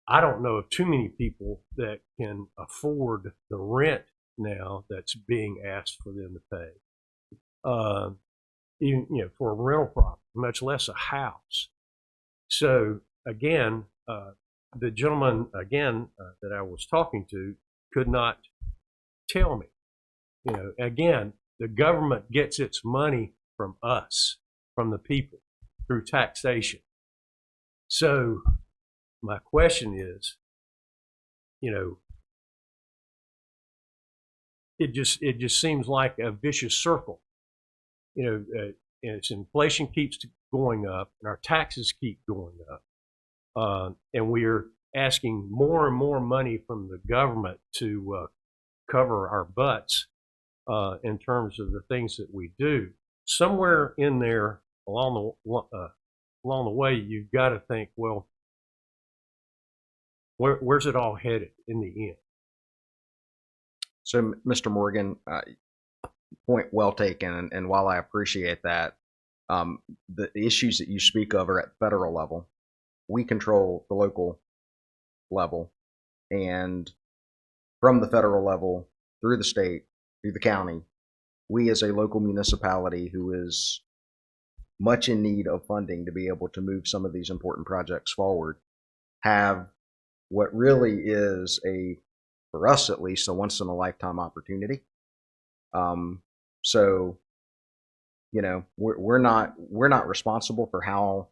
I don't know of too many people that can afford the rent now that's being asked for them to pay, even for a rental property, much less a house. So again, the gentleman that I was talking to could not tell me. Again, the government gets its money from us, from the people. through taxation. So my question is, it just seems like a vicious circle. And it's inflation keeps going up, and our taxes keep going up, and we're asking more and more money from the government to cover our butts in terms of the things that we do. Somewhere in there along the way, you've got to think, well, where's it all headed in the end? So, Mr. Morgan, point well taken. And while I appreciate that, the issues that you speak of are at federal level. We control the local level, and from the federal level through the state, through the county, we as a local municipality who is much in need of funding to be able to move some of these important projects forward have what really is for us at least, a once in a lifetime opportunity. So, we're not responsible for how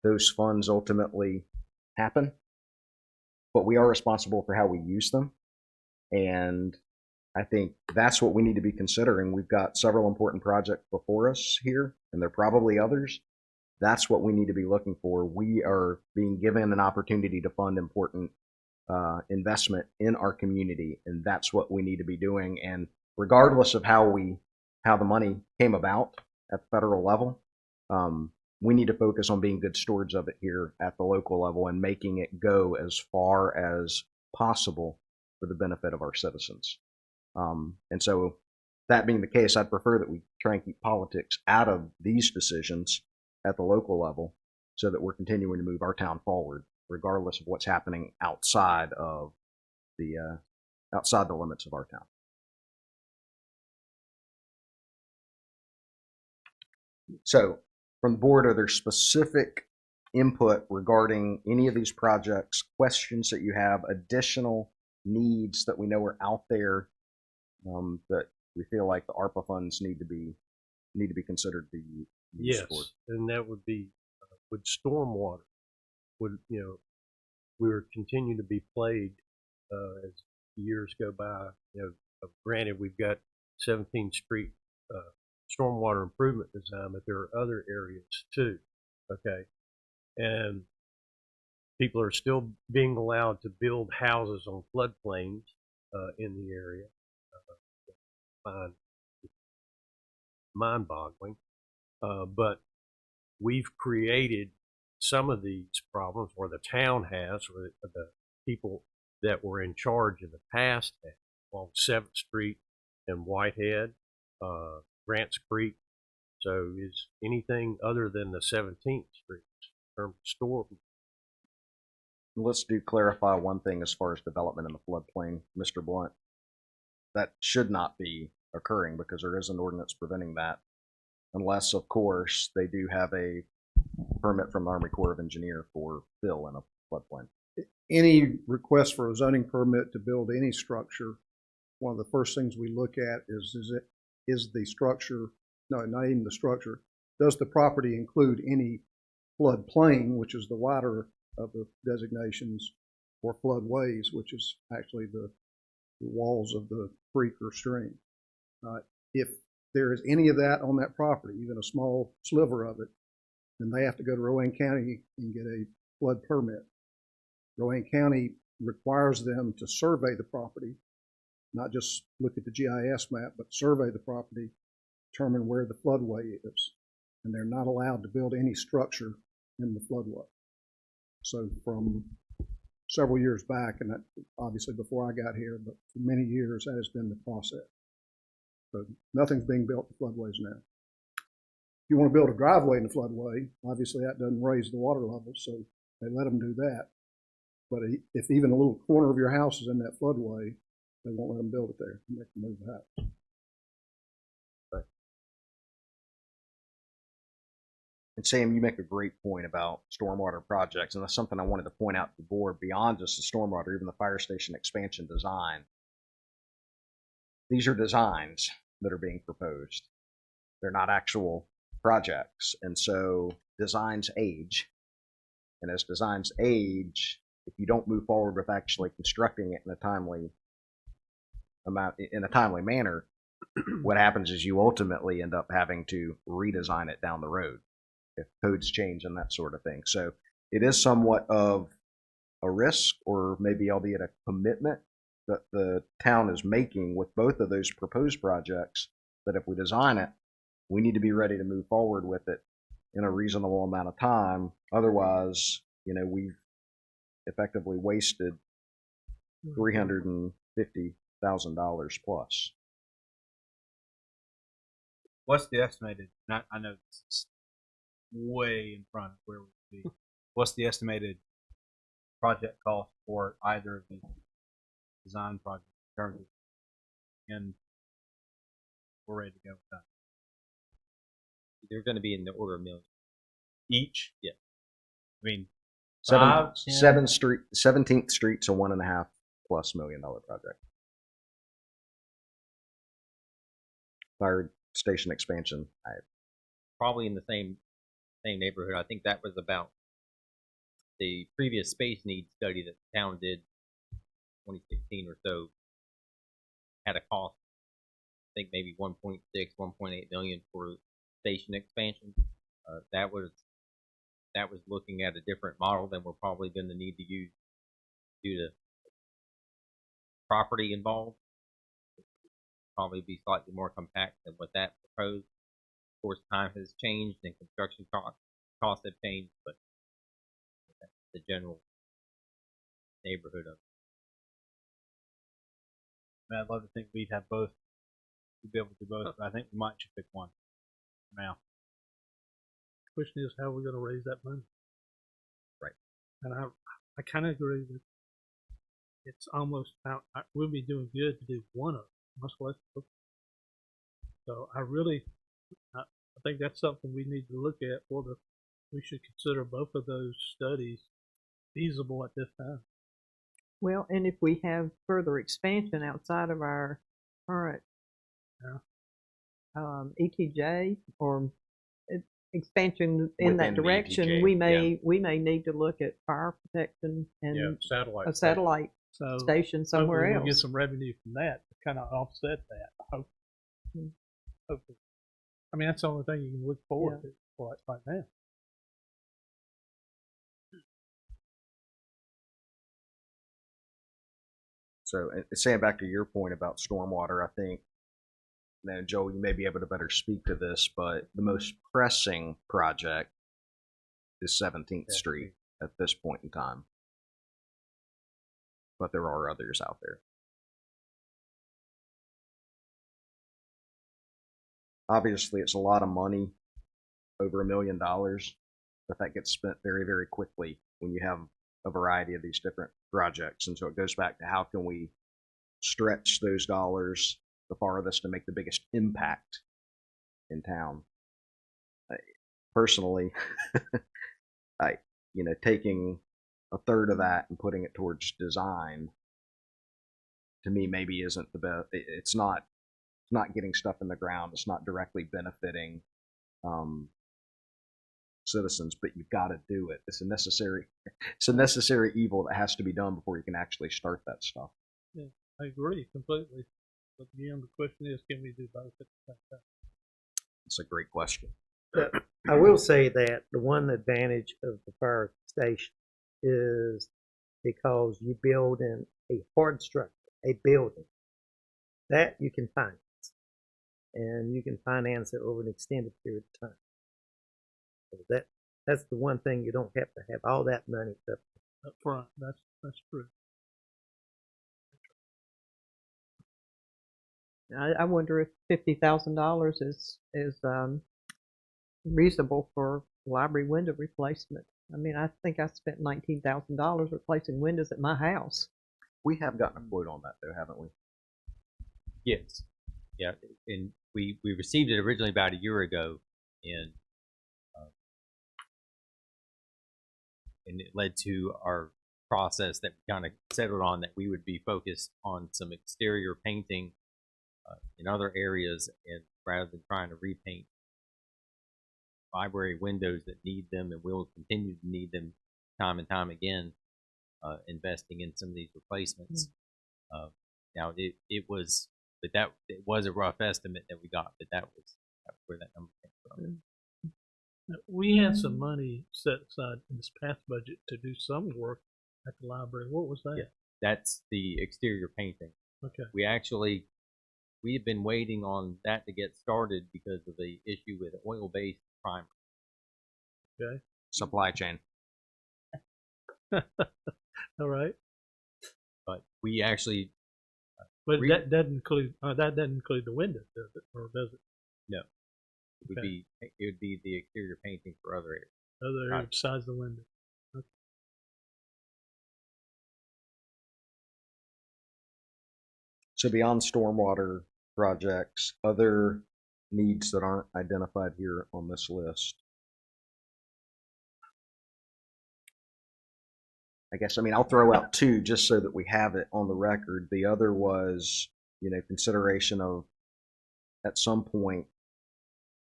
those funds ultimately happen, but we are responsible for how we use them. And I think that's what we need to be considering. We've got several important projects before us here, and there are probably others. That's what we need to be looking for. We are being given an opportunity to fund important investment in our community, and that's what we need to be doing. And regardless of how the money came about at the federal level, we need to focus on being good stewards of it here at the local level and making it go as far as possible for the benefit of our citizens. And so, that being the case, I'd prefer that we try and keep politics out of these decisions at the local level so that we're continuing to move our town forward, regardless of what's happening outside the limits of our town. So, from the board, are there specific input regarding any of these projects, questions that you have, additional needs that we know are out there that we feel like the ARPA funds need to be considered to be used for? Yes, and that would be with stormwater. We would continue to be plagued as years go by. Granted, we've got 17th Street stormwater improvement design, but there are other areas too. Okay, and people are still being allowed to build houses on floodplains in the area. Mind-boggling, but we've created some of these problems, or the town has, or the people that were in charge in the past have, along 7th Street and Whitehead, Grants Creek. So is anything other than the 17th Street in terms of storm? Let's clarify one thing as far as development in the floodplain, Mr. Blunt. That should not be occurring because there is an ordinance preventing that, unless, of course, they do have a permit from the Army Corps of Engineers for fill in a floodplain. Any request for a zoning permit to build any structure, one of the first things we look at is the structure, no, not even the structure, does the property include any floodplain, which is the wider of the designations, or floodways, which is actually the walls of the creek or stream. If there is any of that on that property, even a small sliver of it, then they have to go to Rowan County and get a flood permit. Rowan County requires them to survey the property, not just look at the GIS map, but survey the property, determine where the floodway is. And they're not allowed to build any structure in the floodway. So from several years back, and that obviously before I got here, but for many years, that has been the process. So nothing's being built in floodways now. If you want to build a driveway in the floodway, obviously that doesn't raise the water level, so they let them do that. But if even a little corner of your house is in that floodway, they won't let them build it there. They can move the house. Right. And Sam, you make a great point about stormwater projects, and that's something I wanted to point out to the board beyond just the stormwater, even the fire station expansion design. These are designs that are being proposed. They're not actual projects. And so designs age. And as designs age, if you don't move forward with actually constructing it in a timely manner, what happens is you ultimately end up having to redesign it down the road if codes change and that sort of thing. So it is somewhat of a risk, or maybe albeit a commitment, that the town is making with both of those proposed projects, that if we design it, we need to be ready to move forward with it in a reasonable amount of time. Otherwise, we've effectively wasted $350,000 plus. What's the estimated? I know this is way in front of where we would be. What's the estimated project cost for either of these design projects in terms of, and we're ready to go with that? They're going to be in the order of millions Each? Yeah. I mean, 17th Street's a $1.5+ million project. Fire station expansion. probably in the same neighborhood. I think that was about the previous space needs study that the town did 2016 or so, had a cost, I think maybe 1.6, 1.8 million for station expansion. That was looking at a different model than we're probably going to need to use due to property involved. Probably be slightly more compact than what that proposed. Of course, time has changed and construction costs have changed, but that's the general neighborhood of it. Man, I'd love to think we'd have both. We'd be able to do both, but I think we might just pick one for now. Question is, how are we going to raise that money? Right. And I kind of agree that it's almost about, we'll be doing good to do one of them, much less. So I think that's something we need to look at. We should consider both of those studies feasible at this time. Well, and if we have further expansion outside of our current ETJ or expansion in that Within the direction, ETJ, we may need to look at fire protection and satellite. a satellite So station somewhere hopefully else. we'll get some revenue from that to kind of offset that. Hopefully. I mean, that's the only thing you can look forward to for it right now. So, saying back to your point about stormwater, I think, now Joel, you may be able to better speak to this, but the most pressing project is 17th Street at this point in time. But there are others out there. Obviously, it's a lot of money, over $1 million, but that gets spent very, very quickly when you have a variety of these different projects. And so it goes back to how can we stretch those dollars the farthest to make the biggest impact in town. Personally, taking a third of that and putting it towards design, to me, maybe isn't the best. It's not getting stuff in the ground. It's not directly benefiting citizens, but you've got to do it. It's a necessary evil that has to be done before you can actually start that stuff. Yeah, I agree completely. But again, the question is, can we do both at the same time? It's a great question. I will say that the one advantage of the fire station is because you build in a hard structure, a building, that you can finance. And you can finance it over an extended period of time. So that's the one thing you don't have to have all that money up front. That's true. I wonder if $50,000 is reasonable for library window replacement. I mean, I think I spent $19,000 replacing windows at my house. We have gotten a quote on that, though, haven't we? Yes. Yeah, and we received it originally about a year ago, and it led to our process that we kind of settled on, that we would be focused on some exterior painting in other areas, and rather than trying to repaint library windows that need them and will continue to need them time and time again, investing in some of these replacements. Now it was, but that it was a rough estimate that we got, but that was where that number came from. Now, we had some money set aside in this past budget to do some work at the library. What was that? Yeah, that's the exterior painting. Okay. We had been waiting on that to get started because of the issue with oil-based primer. Okay. Supply chain. All right. But we actually, But that doesn't include the windows, does it? Or does it? no, it would Okay. be the exterior painting for other areas. Other Right. besides the window. Okay. So beyond stormwater projects, other needs that aren't identified here on this list. I guess, I mean, I'll throw out two just so that we have it on the record. The other was, consideration of, at some point,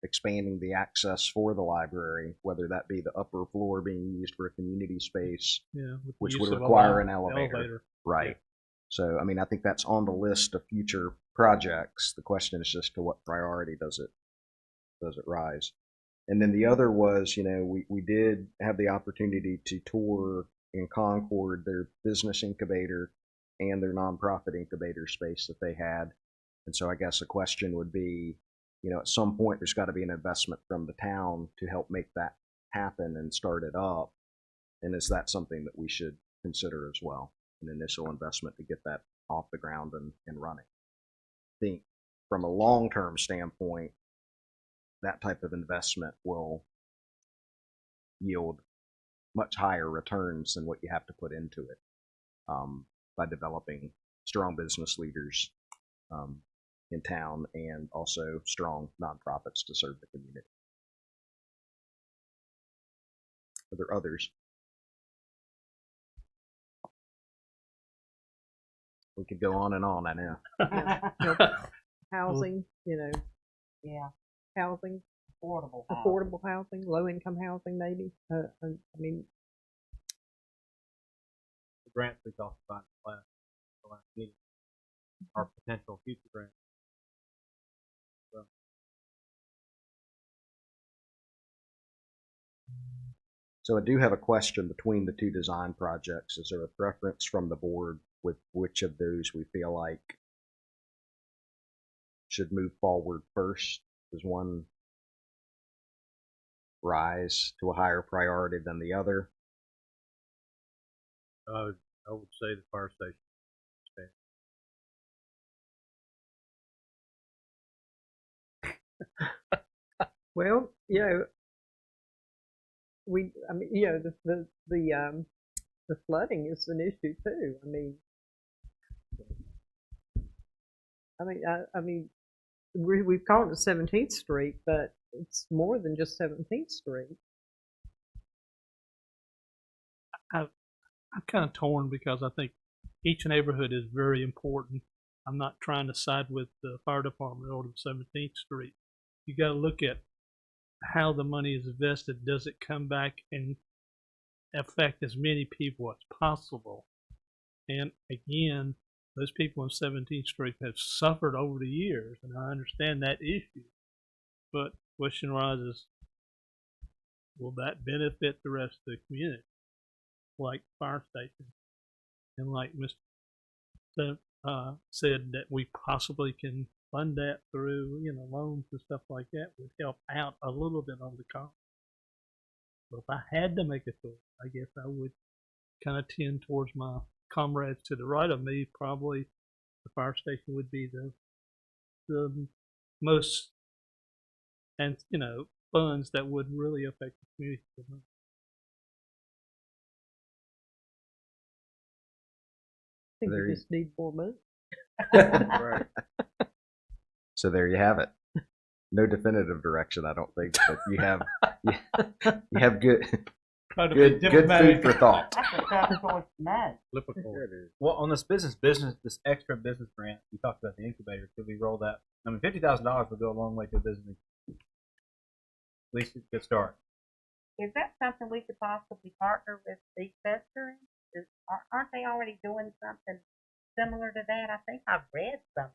expanding the access for the library, whether that be the upper floor being used for a community space, Yeah. with the which use would of a require an elevator. elevator. Right. So, I mean, I think that's on the list of future projects. The question is just to what priority does it rise? And then the other was, we did have the opportunity to tour in Concord their business incubator and their nonprofit incubator space that they had. And so I guess the question would be, at some point there's got to be an investment from the town to help make that happen and start it up. And is that something that we should consider as well? An initial investment to get that off the ground and running. I think from a long-term standpoint, that type of investment will yield much higher returns than what you have to put into it by developing strong business leaders in town and also strong nonprofits to serve the community. Are there others? We could go on and on, I know. Housing, Yeah, housing, affordable. affordable housing, low-income housing, maybe. I mean, The grants we talked about in the last meeting are potential future grants. So I do have a question between the two design projects. Is there a preference from the board with which of those we feel like should move forward first? Does one rise to a higher priority than the other? I would say the fire station. well, the flooding is an issue too. I mean, we've called it 17th Street, but it's more than just 17th Street. I'm kind of torn because I think each neighborhood is very important. I'm not trying to side with the fire department or the 17th Street. You got to look at how the money is invested. Does it come back and affect as many people as possible? And again, those people on 17th Street have suffered over the years, and I understand that issue. But the question arises, will that benefit the rest of the community? Like fire station, and like Mr. Said that we possibly can fund that through loans and stuff like that would help out a little bit on the cost. But if I had to make a choice, I guess I would kind of tend towards my comrades to the right of me. Probably the fire station would be the most, and funds that would really affect the community the most. I think we just need more money. Right. So there you have it. No definitive direction, I don't think, but you have good food for thought. That's a tough choice to make. Well, on this extra business grant, we talked about the incubator. Could we roll that? I mean, $50,000 would go a long way to a business. least it's a good start. Is that something we could possibly partner with the Fester? Aren't they already doing something similar to that? I think I've read something.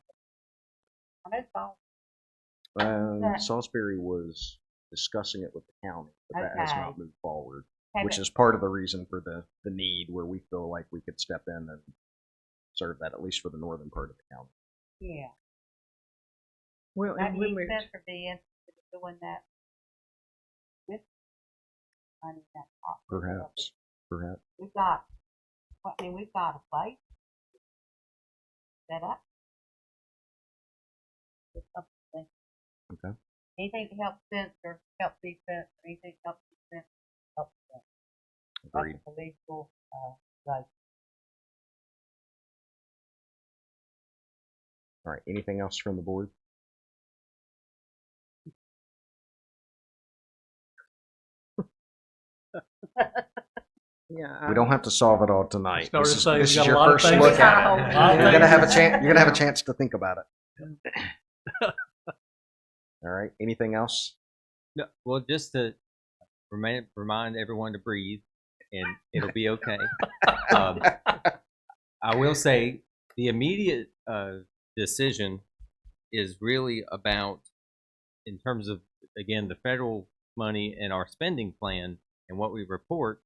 I know Salisbury was discussing it with the county, but that has Okay. not moved forward, Have which it- is part of the reason for the need where we feel like we could step in and serve that, at least for the northern part of the county. Yeah. Well, Might and when you we're, Fester be interested in doing that with money that Perhaps. We've got, we've got a place set up. It's something. Okay. Anything to help censor, help defense, anything to help defense, help them. Agreed. That's a legal, right. All right. Anything else from the board? yeah, We don't have to solve it all tonight. Started This is, saying this we is got a your lot of first things. look at Oh, it. A lot of You're gonna have a things. chance. You're gonna have a chance to think about it. All right. Anything else? No, well, just to remind everyone to breathe, and it'll be okay. I will say the immediate decision is really about, in terms of, again, the federal money and our spending plan and what we report,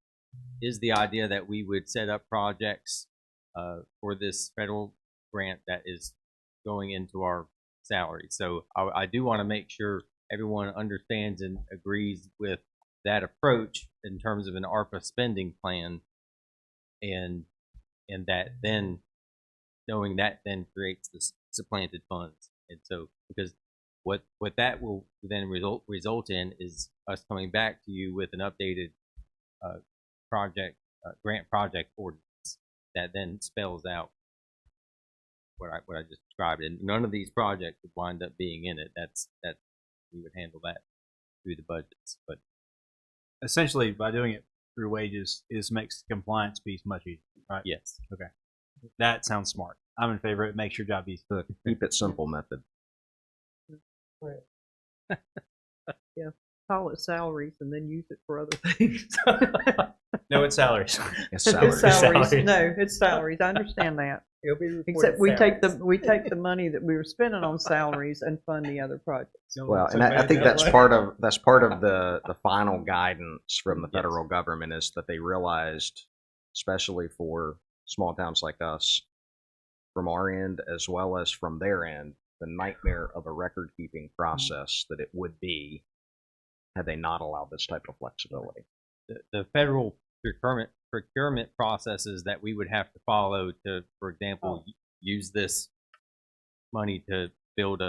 is the idea that we would set up projects for this federal grant that is going into our salary. So I do want to make sure everyone understands and agrees with that approach in terms of an ARPA spending plan, and that then knowing that then creates the supplanted funds. And so, because what that will then result in is us coming back to you with an updated grant project ordinance that then spells out what I just described. And none of these projects would wind up being in it. That's we would handle that through the budgets. But Essentially, by doing it through wages, makes the compliance piece much easier, right? yes, Okay. That sounds smart. I'm in favor of it. Makes your job easy. The keep it simple method. yeah, call it salaries and then use it for other things. No, it's salaries. It's It's salaries. salaries. No, it's salaries. I understand that. It'll be reported Except we take salaries. the money that we were spending on salaries and fund the other projects. Well, and I think that's part of the final guidance from the federal government, is that they realized, especially for small towns like us, from our end as well as from their end, the nightmare of a record keeping process that it would be had they not allowed this type of flexibility. the federal procurement processes that we would have to follow to, for example, use this money to build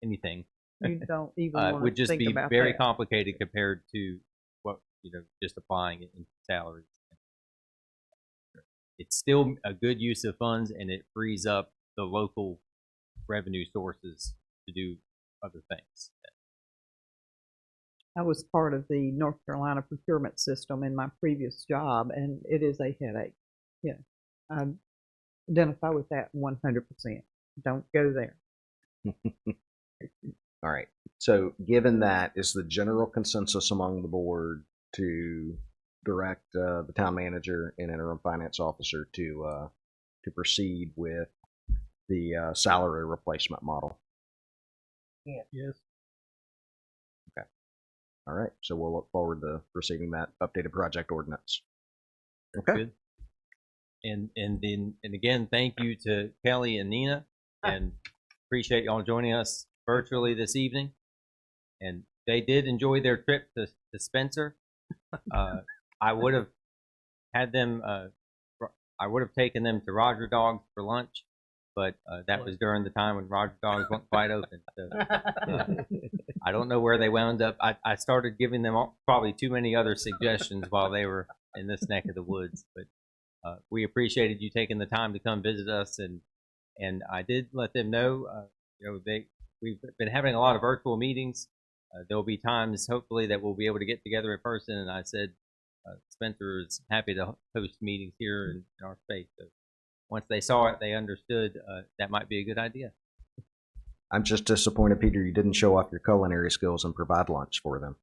anything You don't even want would to just think be about very that. complicated compared to what, just applying it in salaries. It's still a good use of funds, and it frees up the local revenue sources to do other things. I was part of the North Carolina procurement system in my previous job, and it is a headache. Yeah, I identify with that 100%. Don't go there. All right. So, given that, is the general consensus among the board to direct the town manager and interim finance officer to proceed with the salary replacement model? Yes. Okay. All right. So we'll look forward to receiving that updated project ordinance. Okay. Good. And again, thank you to Kelly and Nina, and appreciate y'all joining us virtually this evening. And they did enjoy their trip to Spencer. I would have had them. I would have taken them to Roger Dog's for lunch, but that was during the time when Roger Dog's wasn't quite open. So, I don't know where they wound up. I started giving them probably too many other suggestions while they were in this neck of the woods. But we appreciated you taking the time to come visit us, and I did let them know. We've been having a lot of virtual meetings. There'll be times, hopefully, that we'll be able to get together in person. And I said, Spencer is happy to host meetings here in our space. So once they saw it, they understood that might be a good idea. I'm just disappointed, Peter, you didn't show off your culinary skills and provide lunch for them.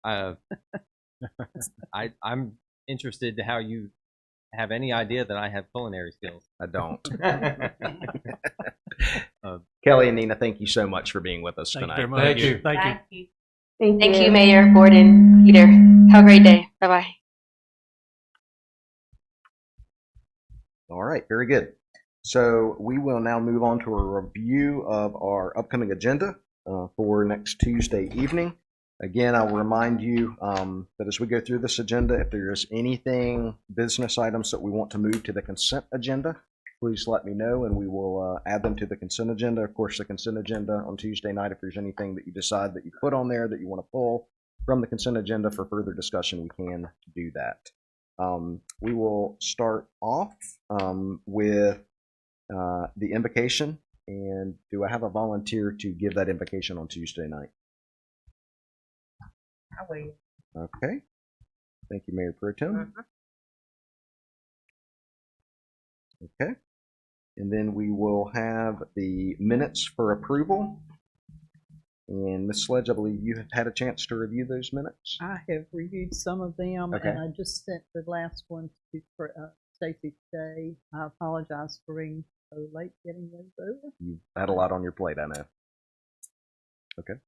I'm interested to how you have any idea that I have culinary skills. I don't. Kelly and Nina, thank you so much for being with us Thank you tonight. very much. Thank you. Thank you. Thank you. Thank Thank you, Mayor Gordon, Peter. Have a great day. Bye-bye. All right, very good. So we will now move on to a review of our upcoming agenda for next Tuesday evening. Again, I will remind you that as we go through this agenda, if there is anything, business items that we want to move to the consent agenda, please let me know and we will add them to the consent agenda. Of course, the consent agenda on Tuesday night, if there's anything that you decide that you put on there that you want to pull from the consent agenda for further discussion, we can do that. We will start off with the invocation. And do I have a volunteer to give that invocation on Tuesday night? I will. Okay. Thank you, Mayor Pro Tem. Okay. And then we will have the minutes for approval. And Ms. Sledge, I believe you have had a chance to review those minutes. I have reviewed some of them, Okay. and I just sent the last one to Stacy today. I apologize for being so late getting those over. You've had a lot on your plate, I know. Okay.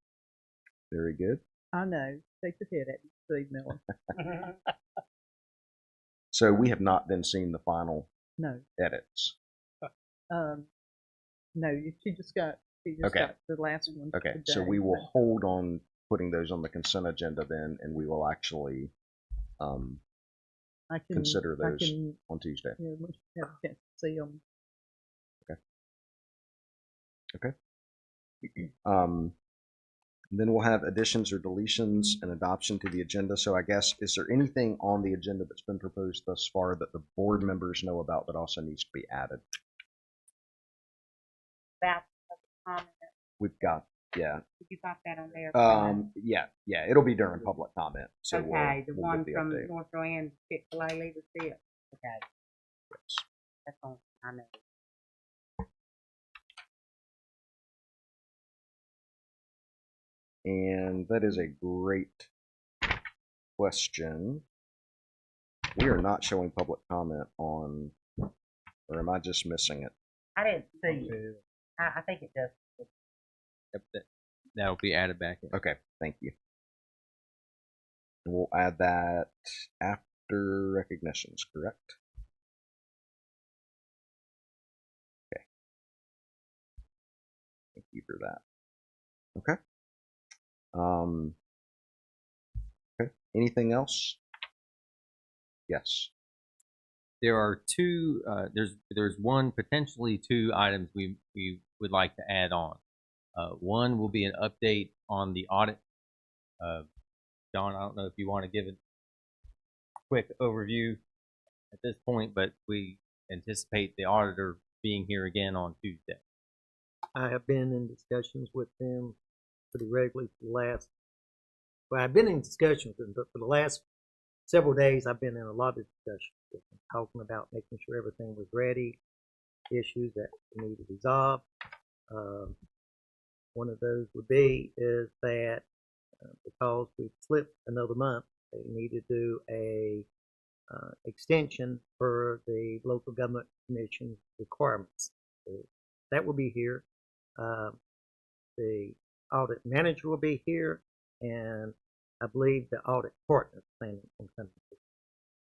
Very good. I know. Take your head at me, Steve Miller. So we have not then seen the final No. edits. No, she just got Okay. got the last one. Okay, today, so we will hold on putting those on the consent agenda then, and we will actually I can consider I those can, on Tuesday. yeah, we should have a chance to see them. Then we'll have additions or deletions and adoption to the agenda. So I guess, is there anything on the agenda that's been proposed thus far that the board members know about that also needs to be added? About the comment. We've got, yeah. You got that on there? Yeah, it'll be during public comment. So Okay, the we'll one get the from update. North Rand Chick-fil-A leadership. Okay, Yes. that's on. I know. And that is a great question. We are not showing public comment on, or am I just missing it? I didn't see it. I think it does. Yep, that'll be added back in. Okay, thank you. And we'll add that after recognitions, correct? Okay. Thank you for that. Okay. Okay. Anything else? Yes. There are two. There's one, potentially two items we would like to add on. One will be an update on the audit. John, I don't know if you want to give a quick overview at this point, but we anticipate the auditor being here again on Tuesday. I have been in discussions with them pretty regularly for the last, well, I've been in discussions with them, but for the last several days, I've been in a lot of discussions with them, talking about making sure everything was ready, issues that we need to resolve. One of those would be is that because we slipped another month, they need to do a extension for the local government commission requirements. So that will be here. The audit manager will be here, and I believe the audit partner planning on coming.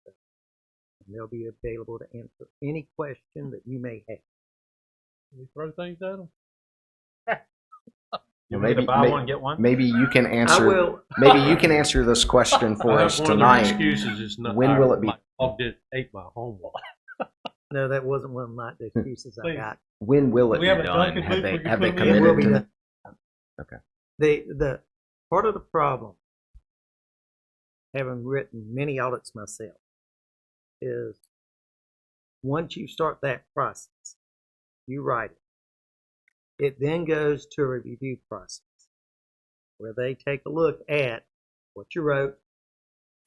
And they'll be available to answer any question that you may have. We throw things at them. You want to buy one, get one? Maybe you can I answer. will. Maybe you can answer this question for us One of tonight. the excuses is not. When will it be? My dog ate my homework. No, that wasn't one of my excuses I Please. got. When will it We be have a done? Dunkin' Have booth they we can have they put 'em in. It will committed be to done. that? Okay. The part of the problem, having written many audits myself, is once you start that process, you write it. It then goes to a review process where they take a look at what you wrote.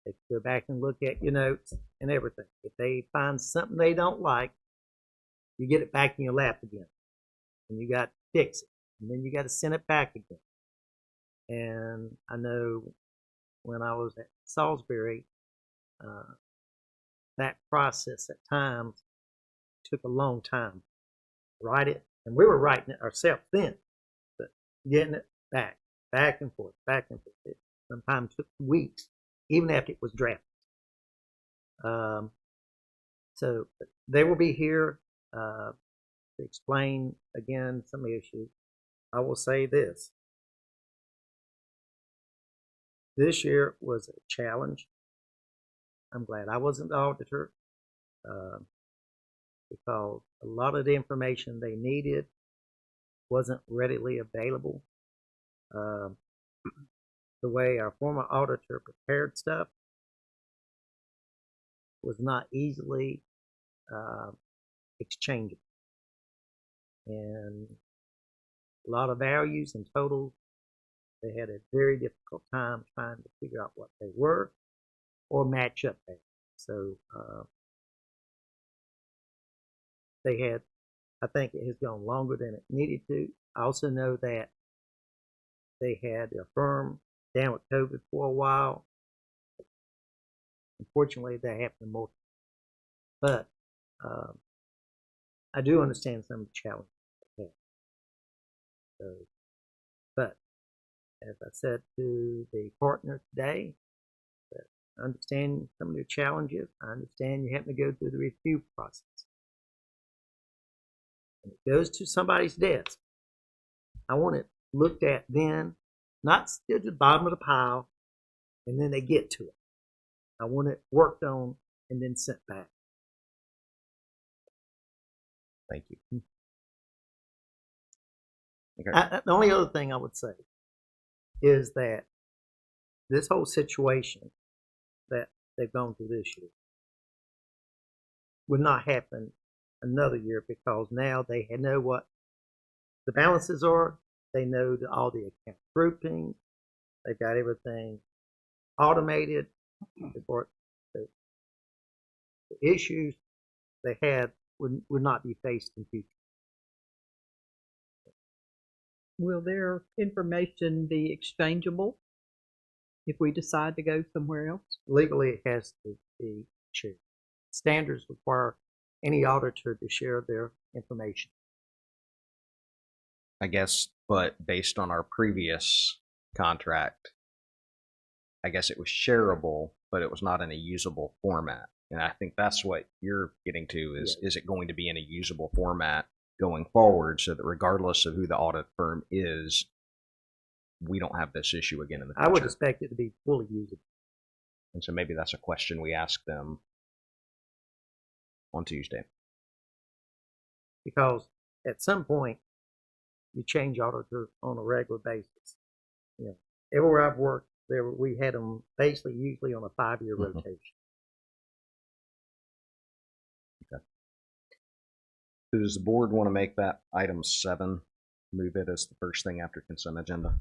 They go back and look at your notes and everything. If they find something they don't like, you get it back in your lap again. And you got fix it. And then you got to send it back again. And I know when I was at Salisbury, that process at times took a long time. Write it, and we were writing it ourselves then, but getting it back and forth, it sometimes took weeks, even after it was drafted. So they will be here to explain again some issues. I will say this. This year was a challenge. I'm glad I wasn't the auditor because a lot of the information they needed wasn't readily available. The way our former auditor prepared stuff was not easily exchangeable. And a lot of values and totals, they had a very difficult time trying to figure out what they were or match up there. So they had, I think it has gone longer than it needed to. I also know that they had a firm down with COVID for a while. Unfortunately, that happened more. But I do understand some of the challenges they had. So, but as I said to the partner today, I understand some of their challenges. I understand you have to go through the review process. When it goes to somebody's desk, I want it looked at then, not still at the bottom of the pile, and then they get to it. I want it worked on and then sent back. Thank you. Okay. The only other thing I would say is that this whole situation that they've gone through this year would not happen another year because now they know what the balances are. They know all the account grouping. They've got everything automated. The issues they had would not be faced in future. Will their information be exchangeable if we decide to go somewhere else? Legally, it has to be shared. Standards require any auditor to share their information. I guess, but based on our previous contract, I guess it was shareable, but it was not in a usable format. And I think that's what you're getting to is it going to be in a usable format going forward so that regardless of who the audit firm is, we don't have this issue again in the future? I would expect it to be fully usable. And so maybe that's a question we ask them on Tuesday. Because at some point, you change auditors on a regular basis. You know, everywhere I've worked, we had them basically usually on a 5-year rotation. Okay. So does the board want to make that item 7, move it as the first thing after consent agenda?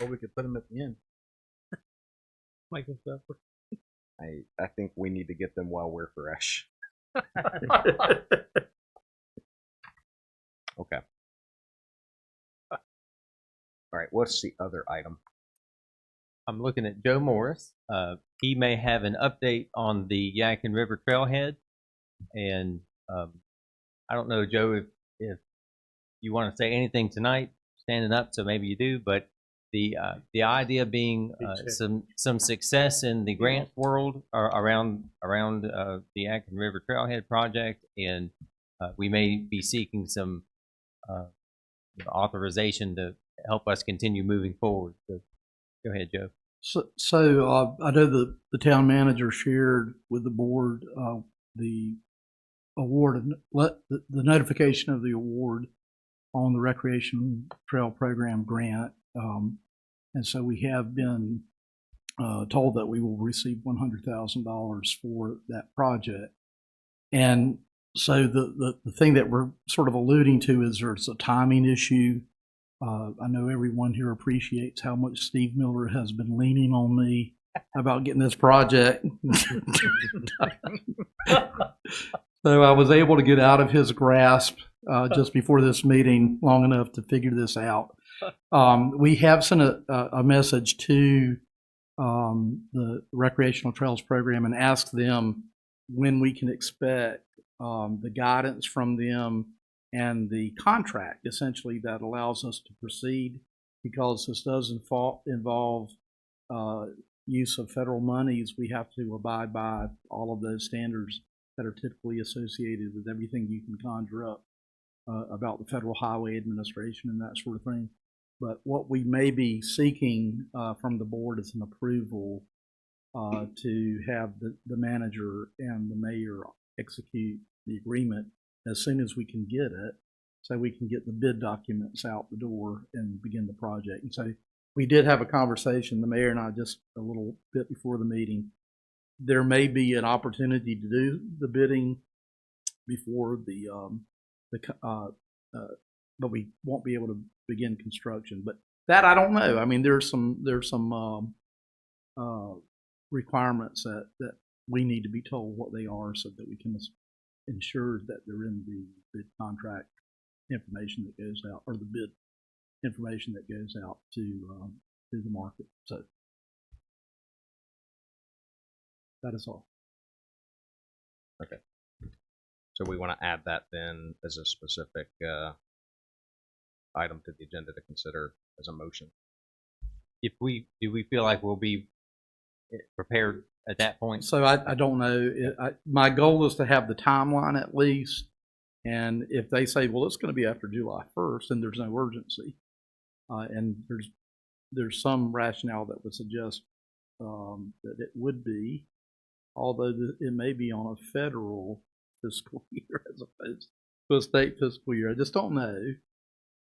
Or we could put them at the end. Make them separate. I think we need to get them while we're fresh. Okay. All right, what's the other item? I'm looking at Joe Morris. He may have an update on the Yadkin River Trailhead. And I don't know, Joe, if you want to say anything tonight, standing up, so maybe you do, but the idea being some success in the grant world around the Yadkin River Trailhead project, and we may be seeking some authorization to help us continue moving forward. So go ahead, Joe. So I know the town manager shared with the board the award, the notification of the award on the Recreation Trail Program grant. And so we have been told that we will receive $100,000 for that project. And so the thing that we're sort of alluding to is there's a timing issue. I know everyone here appreciates how much Steve Miller has been leaning on me about getting this project. So I was able to get out of his grasp just before this meeting long enough to figure this out. We have sent a message to the Recreational Trails Program and asked them when we can expect the guidance from them and the contract, essentially, that allows us to proceed, because this does involve use of federal monies. We have to abide by all of those standards that are typically associated with everything you can conjure up about the Federal Highway Administration and that sort of thing. But what we may be seeking from the board is an approval to have the manager and the mayor execute the agreement as soon as we can get it, so we can get the bid documents out the door and begin the project. And so we did have a conversation, the mayor and I, just a little bit before the meeting. There may be an opportunity to do the bidding before but we won't be able to begin construction. But that I don't know. I mean, there's some requirements that we need to be told what they are, so that we can ensure that they're in the bid contract information that goes out, or the bid information that goes out to the market. So that is all. Okay. So we want to add that then as a specific item to the agenda to consider as a motion. Do we feel like we'll be prepared at that point? So I don't know. My goal is to have the timeline at least. And if they say, well, it's going to be after July 1st, then there's no urgency. And there's some rationale that would suggest that it would be, although it may be on a federal fiscal year as opposed to a state fiscal year. I just don't know.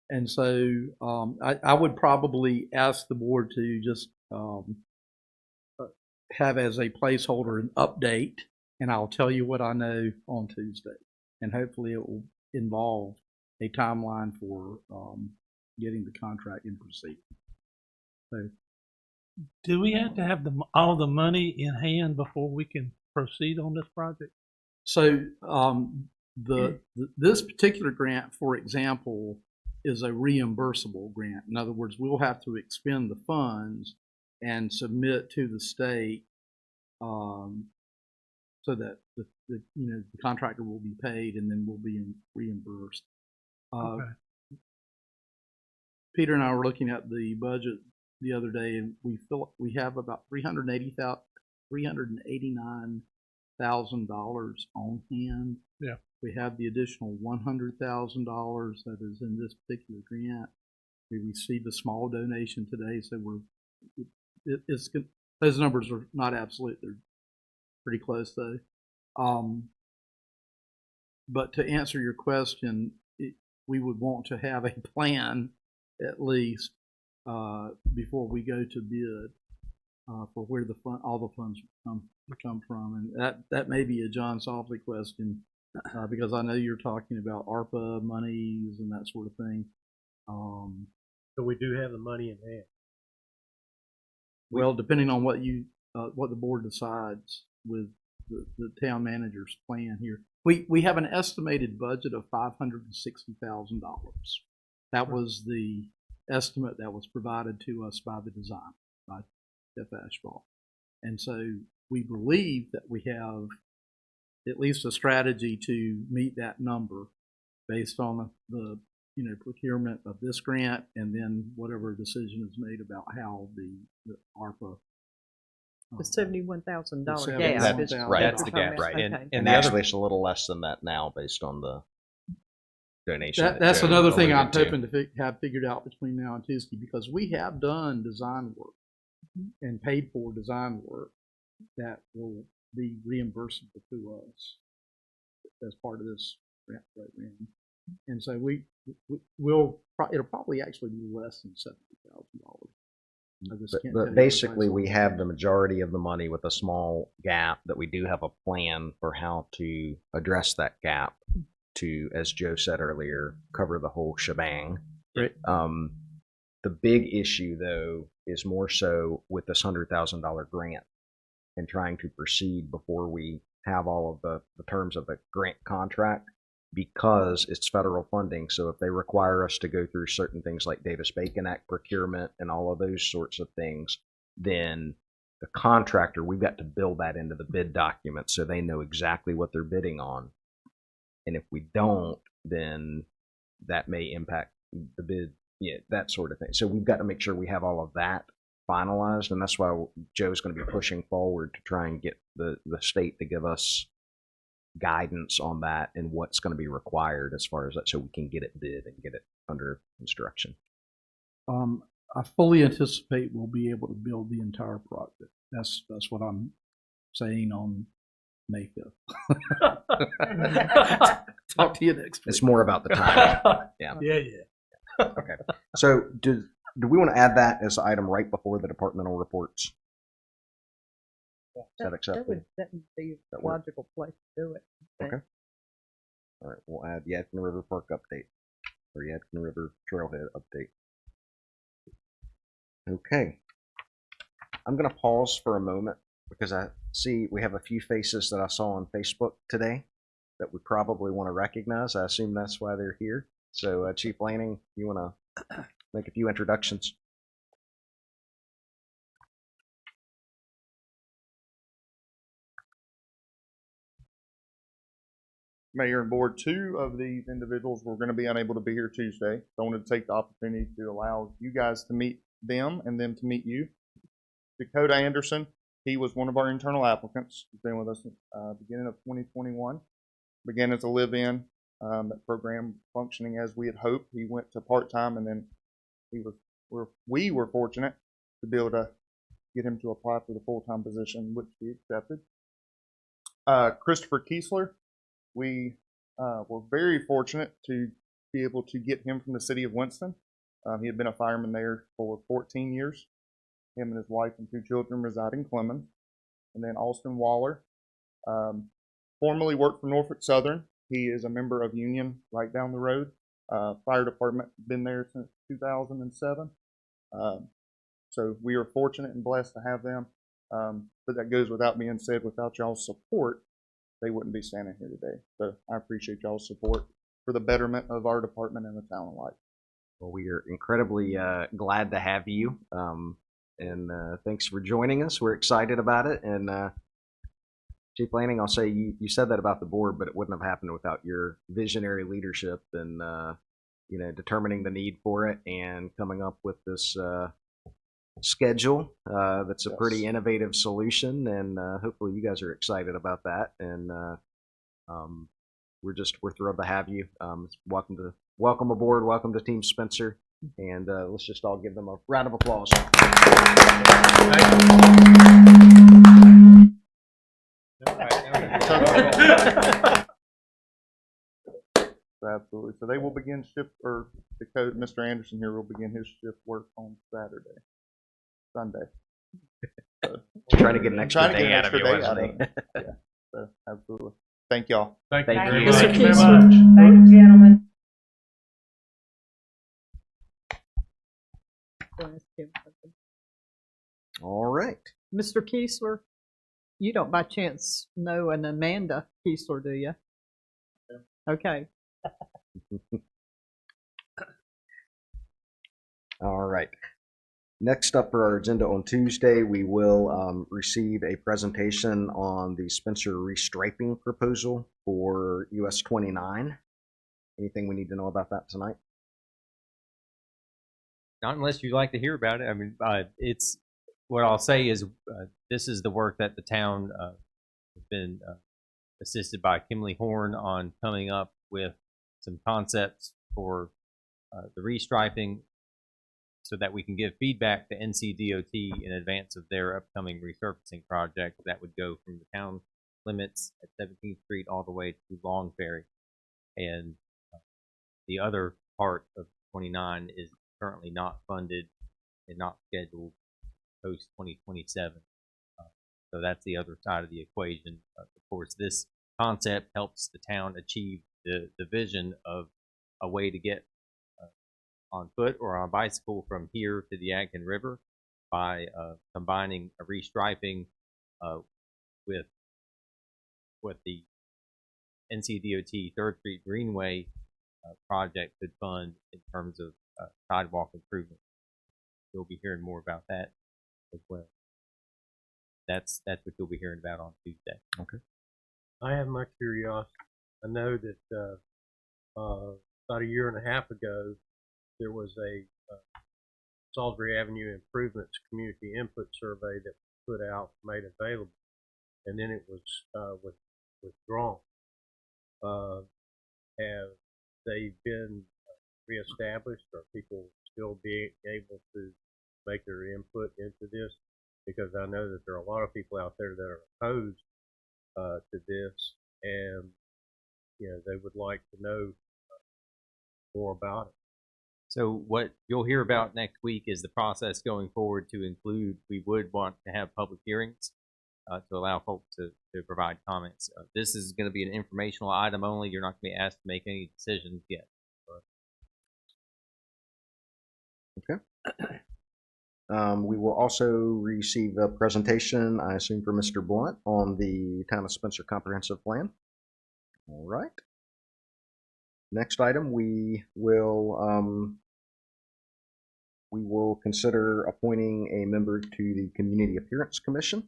And so I would probably ask the board to just have as a placeholder an update, and I'll tell you what I know on Tuesday. And hopefully it will involve a timeline for getting the contract in proceed. So, do we have to have all the money in hand before we can proceed on this project? So this particular grant, for example, is a reimbursable grant. In other words, we'll have to expend the funds and submit to the state so that the contractor will be paid, and then we'll be reimbursed. Okay. Peter and I were looking at the budget the other day, and we have about $389,000 on hand. Yeah. We have the additional $100,000 that is in this particular grant. We received a small donation today, so those numbers are not absolute; they're pretty close though. But to answer your question, we would want to have a plan at least before we go to bid for where all the funds come from, and that may be a John Softly question because I know you're talking about ARPA monies and that sort of thing. So we do have the money in hand. Well, depending on what the board decides with the town manager's plan here, we have an estimated budget of $560,000. That was the estimate that was provided to us by the design by Jeff Ashball, and so we believe that we have at least a strategy to meet that number based on the procurement of this grant, and then whatever decision is made about how the ARPA. The $71,000 $71,000 gap. That's is right. That's the gap, right. Okay. And actually, it's a little less than that now based on the donation. That's Joe another thing I'm alluded to. hoping to have figured out between now and Tuesday, because we have done design work and paid for design work that will be reimbursable to us as part of this grant program. And so it'll probably actually be less than $70,000. But basically, we have the majority of the money with a small gap that we do have a plan for how to address that gap to, as Joe said earlier, cover the whole shebang. Right. The big issue, though, is more so with this $100,000 grant and trying to proceed before we have all of the terms of the grant contract because it's federal funding. So if they require us to go through certain things like Davis-Bacon Act procurement and all of those sorts of things, then the contractor, we've got to build that into the bid document so they know exactly what they're bidding on. And if we don't, then that may impact the bid, that sort of thing. So we've got to make sure we have all of that finalized, and that's why Joe's going to be pushing forward to try and get the state to give us guidance on that and what's going to be required as far as that, so we can get it bid and get it under construction. I fully anticipate we'll be able to build the entire project. That's what I'm saying on May 5th. Talk to you next week. It's more about the timing. Yeah. Yeah. Okay. So do we want to add that as an item right before the departmental reports? Is that acceptable? That would be That a work? logical place to do it. I think. Okay. All right. We'll add Yadkin River Park update or Yadkin River Trailhead update. Okay. I'm going to pause for a moment because I see we have a few faces that I saw on Facebook today that we probably want to recognize. I assume that's why they're here. So, Chief Lanning, you want to make a few introductions? Mayor and board, two of these individuals were going to be unable to be here Tuesday. So I wanted to take the opportunity to allow you guys to meet them and them to meet you. Dakota Anderson, he was one of our internal applicants. He's been with us beginning of 2021. Began as a live-in. That program functioning as we had hoped. He went to part-time, and then we were fortunate to be able to get him to apply for the full-time position, which he accepted. Christopher Kiesler, we were very fortunate to be able to get him from the city of Winston. He had been a fireman there for 14 years. Him and his wife and 2 children reside in Clemens. And then Austin Waller, formerly worked for Norfolk Southern. He is a member of Union right down the road. Fire department, been there since 2007. So we are fortunate and blessed to have them. But that goes without being said, without y'all's support, they wouldn't be standing here today. So I appreciate y'all's support for the betterment of our department and the town alike. Well, we are incredibly glad to have you. And thanks for joining us. We're excited about it. And Chief Lanning, I'll say you said that about the board, but it wouldn't have happened without your visionary leadership and determining the need for it and coming up with this schedule that's a pretty innovative solution. And hopefully you guys are excited about that. And we're thrilled to have you. Welcome aboard. Welcome to Team Spencer. And let's just all give them a round of applause. Absolutely. So they will begin shift, or Mr. Anderson here will begin his shift work on Sunday. So, trying to get an extra day out of you, wasn't he? Yeah. So absolutely. Thank y'all. Thank you very much. much. Thank you, gentlemen. All right. Mr. Kiesler, you don't by chance know an Amanda Kiesler, do you? Okay. All right. Next up for our agenda on Tuesday, we will receive a presentation on the Spencer restriping proposal for US 29. Anything we need to know about that tonight? Not unless you'd like to hear about it. I mean, it's what I'll say is this is the work that the town has been assisted by Kimley Horn on coming up with some concepts for the restriping so that we can give feedback to NCDOT in advance of their upcoming resurfacing project that would go from the town limits at 17th Street all the way to Long Ferry. And the other part of 29 is currently not funded and not scheduled post 2027. So that's the other side of the equation. Of course, this concept helps the town achieve the vision of a way to get on foot or on a bicycle from here to the Yadkin River by combining a restriping with what the NCDOT 3rd Street Greenway project could fund in terms of sidewalk improvement. You'll be hearing more about that as well. That's what you'll be hearing about on Tuesday. Okay. I have my curiosity. I know that about a year and a half ago, there was a Salisbury Avenue Improvements Community Input Survey that was put out, made available, and then it was withdrawn. Have they been reestablished? Are people still being able to make their input into this? Because I know that there are a lot of people out there that are opposed to this, and they would like to know more about it. So what you'll hear about next week is the process going forward to include, we would want to have public hearings to allow folks to provide comments. This is going to be an informational item only. You're not going to be asked to make any decisions yet. Okay. We will also receive a presentation, I assume, for Mr. Blunt on the Town of Spencer Comprehensive Plan. All right. Next item, we will consider appointing a member to the Community Appearance Commission.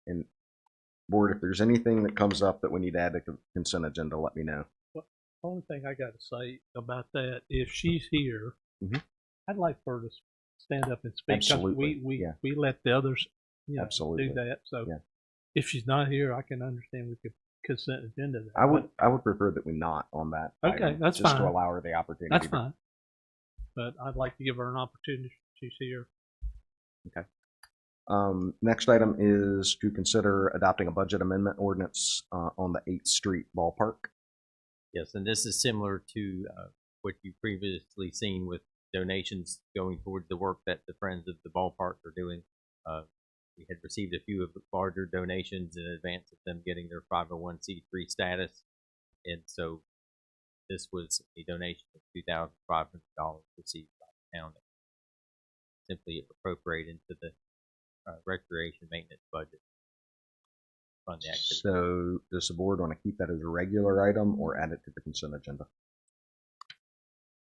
And board, if there's anything that comes up that we need to add to the consent agenda, let me know. Well, the only thing I got to say about that, if she's here, I'd like for her to stand up and speak. Absolutely. We let the others Absolutely do that. So if she's not here, I can understand we could consent agenda that. I would prefer that we not on that. Okay, item, that's just fine. to allow her the opportunity. That's fine. But I'd like to give her an opportunity if she's here. Okay. Next item is to consider adopting a budget amendment ordinance on the 8th Street ballpark. Yes, and this is similar to what you've previously seen with donations going towards the work that the Friends of the Ballpark are doing. We had received a few of the larger donations in advance of them getting their 501c3 status, and so this was a donation of $2,500 received by the town, simply appropriate into the recreation maintenance budget. Fund the activity. So does the board want to keep that as a regular item or add it to the consent agenda?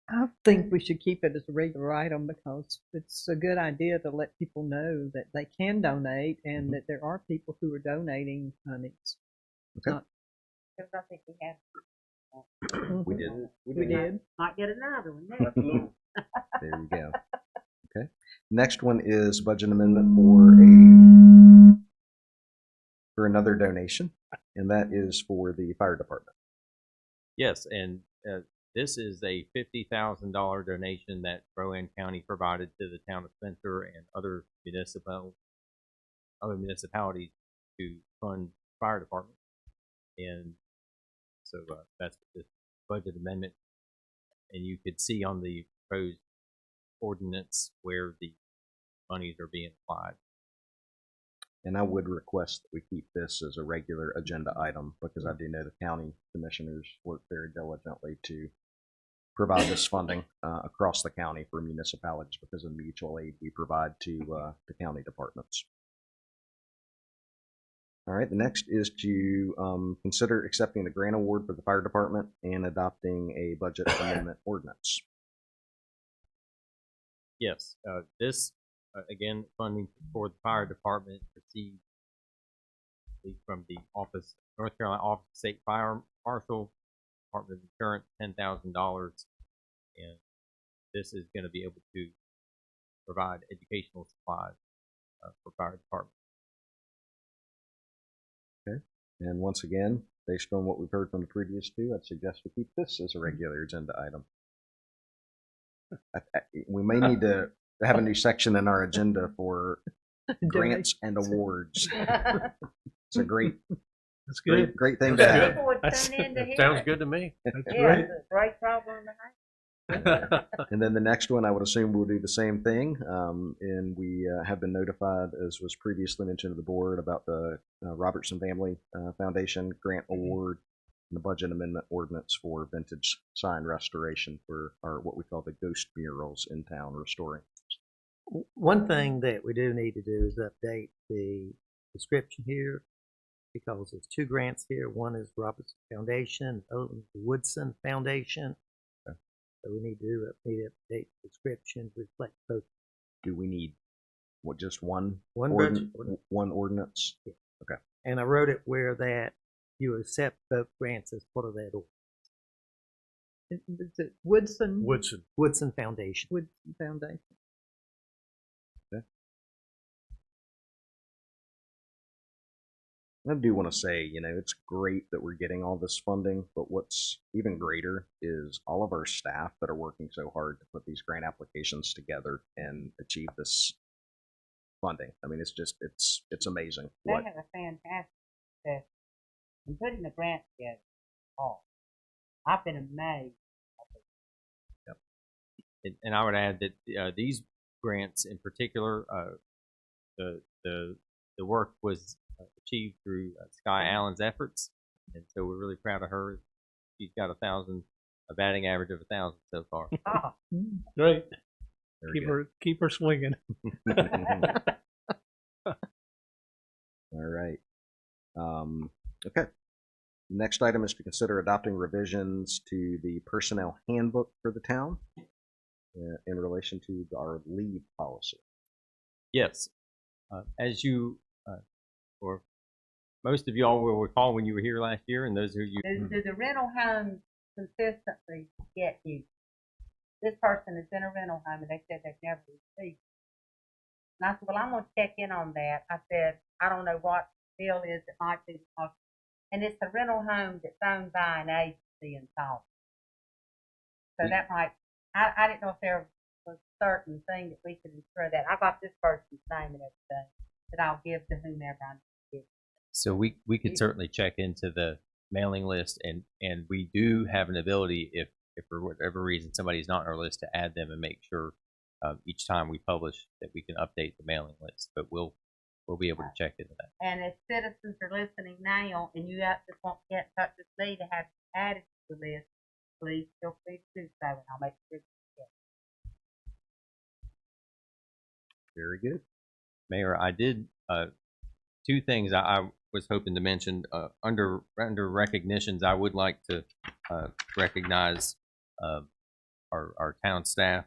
I think we should keep it as a regular item because it's a good idea to let people know that they can donate and that there are people who are donating monies. Okay. Because I think we had. We did. We did. Might get another one there. There you go. Okay. Next one is budget amendment for another donation, and that is for the fire department. Yes, and this is a $50,000 donation that Rowan County provided to the town of Spencer and other municipalities to fund fire department, and so that's this budget amendment. And you could see on the proposed ordinance where the monies are being applied. And I would request that we keep this as a regular agenda item because I do know the county commissioners work very diligently to provide this funding across the county for municipalities because of the mutual aid we provide to the county departments. All right, the next is to consider accepting the grant award for the fire department and adopting a budget amendment ordinance. Yes, this again, funding for the fire department received from the office, North Carolina Office of State Fire Marshal, Department of Insurance, $10,000, and this is going to be able to provide educational supplies for fire department. Okay, and once again, based on what we've heard from the previous two, I'd suggest we keep this as a regular agenda item. We may need to have a new section in our agenda for grants and awards. It's a great, that's good. Great thing to have. Sounds good to me. That's Yeah, great. it's a great problem to have. And then the next one, I would assume we'll do the same thing. And we have been notified, as was previously mentioned to the board, about the Robertson Family Foundation grant award and the budget amendment ordinance for vintage sign restoration for our what we call the ghost murals in town, restoring One thing that we do need to do is update the description here because there's two grants here. One is Robertson Foundation, the other is the Woodson Foundation. Okay. So we need to update the description to reflect both. Do we need what? Just one? One budget ordinance. One ordinance. Yeah. Okay. And I wrote it where that you accept both grants as part of that ordinance. Is it Woodson? Woodson Foundation. Woodson Foundation. I do want to say, it's great that we're getting all this funding, but what's even greater is all of our staff that are working so hard to put these grant applications together and achieve this funding. I mean, it's amazing. They have a fantastic success in putting the grant together. Oh, I've been amazed. Yep. And I would add that these grants in particular, the work was achieved through Sky Allen's efforts, and so we're really proud of her. She's got a batting average of 1,000 so far. Great. Keep her swinging. All right. Okay. Next item is to consider adopting revisions to the personnel handbook for the town in relation to our leave policy. Yes. As you, or most of y'all will recall when you were here last year, and those of you. Do the rental homes consistently get you? This person is in a rental home and they said they've never received. And I said, well, I'm going to check in on that. I said, I don't know what the deal is. It might be because, and it's a rental home that's owned by an agency in Salt. So that might, I didn't know if there was a certain thing that we could ensure that. I got this person's name and everything that I'll give to whomever I need to give. So we could certainly check into the mailing list, and we do have an ability, if for whatever reason somebody's not on our list, to add them and make sure each time we publish that we can update the mailing list. But we'll be able to check into that. And if citizens are listening now and you just want to get in touch with me to have added to the list, please feel free to do so, and I'll make sure you get it. Very good. Mayor, I did two things I was hoping to mention. Under recognitions, I would like to recognize our town staff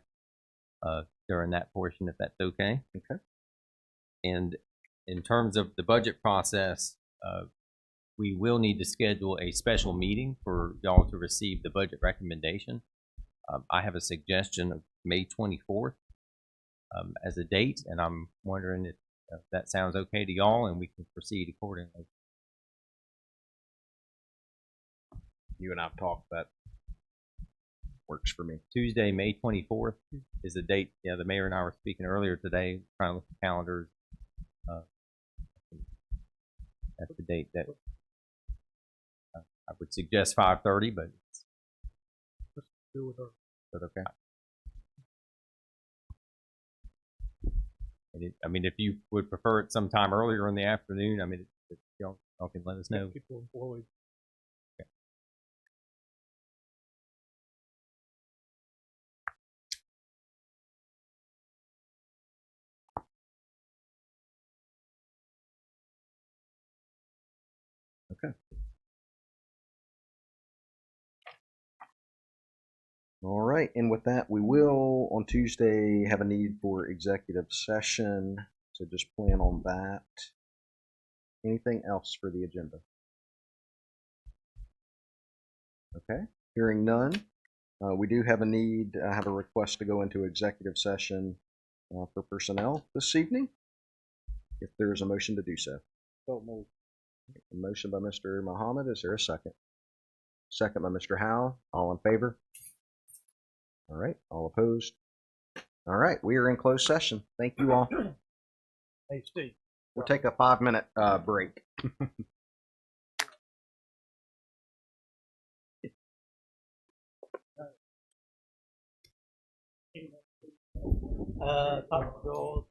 during that portion, if that's okay. Okay. And in terms of the budget process, we will need to schedule a special meeting for y'all to receive the budget recommendation. I have a suggestion of May 24th as a date, and I'm wondering if that sounds okay to y'all, and we can proceed accordingly. You and I've talked. That works for me. Tuesday, May 24th is the date. Yeah, the mayor and I were speaking earlier today, trying to look at calendars. That's the date that I would suggest 5:30, but Let's do it. but okay. I mean, if you would prefer it sometime earlier in the afternoon, I mean, y'all can let us know. People employed. Okay. Okay. All right, and with that, we will on Tuesday have a need for executive session, so just plan on that. Anything else for the agenda? Okay, hearing none. We do have a need, I have a request to go into executive session for personnel this evening. If there is a motion to do so. A motion by Mr. Muhammad, is there a second? Second by Mr. Howe, all in favor? All right, all opposed? All right, we are in closed session. Thank you all. Hey, Steve. We'll take a 5-minute break. Dr. Joel,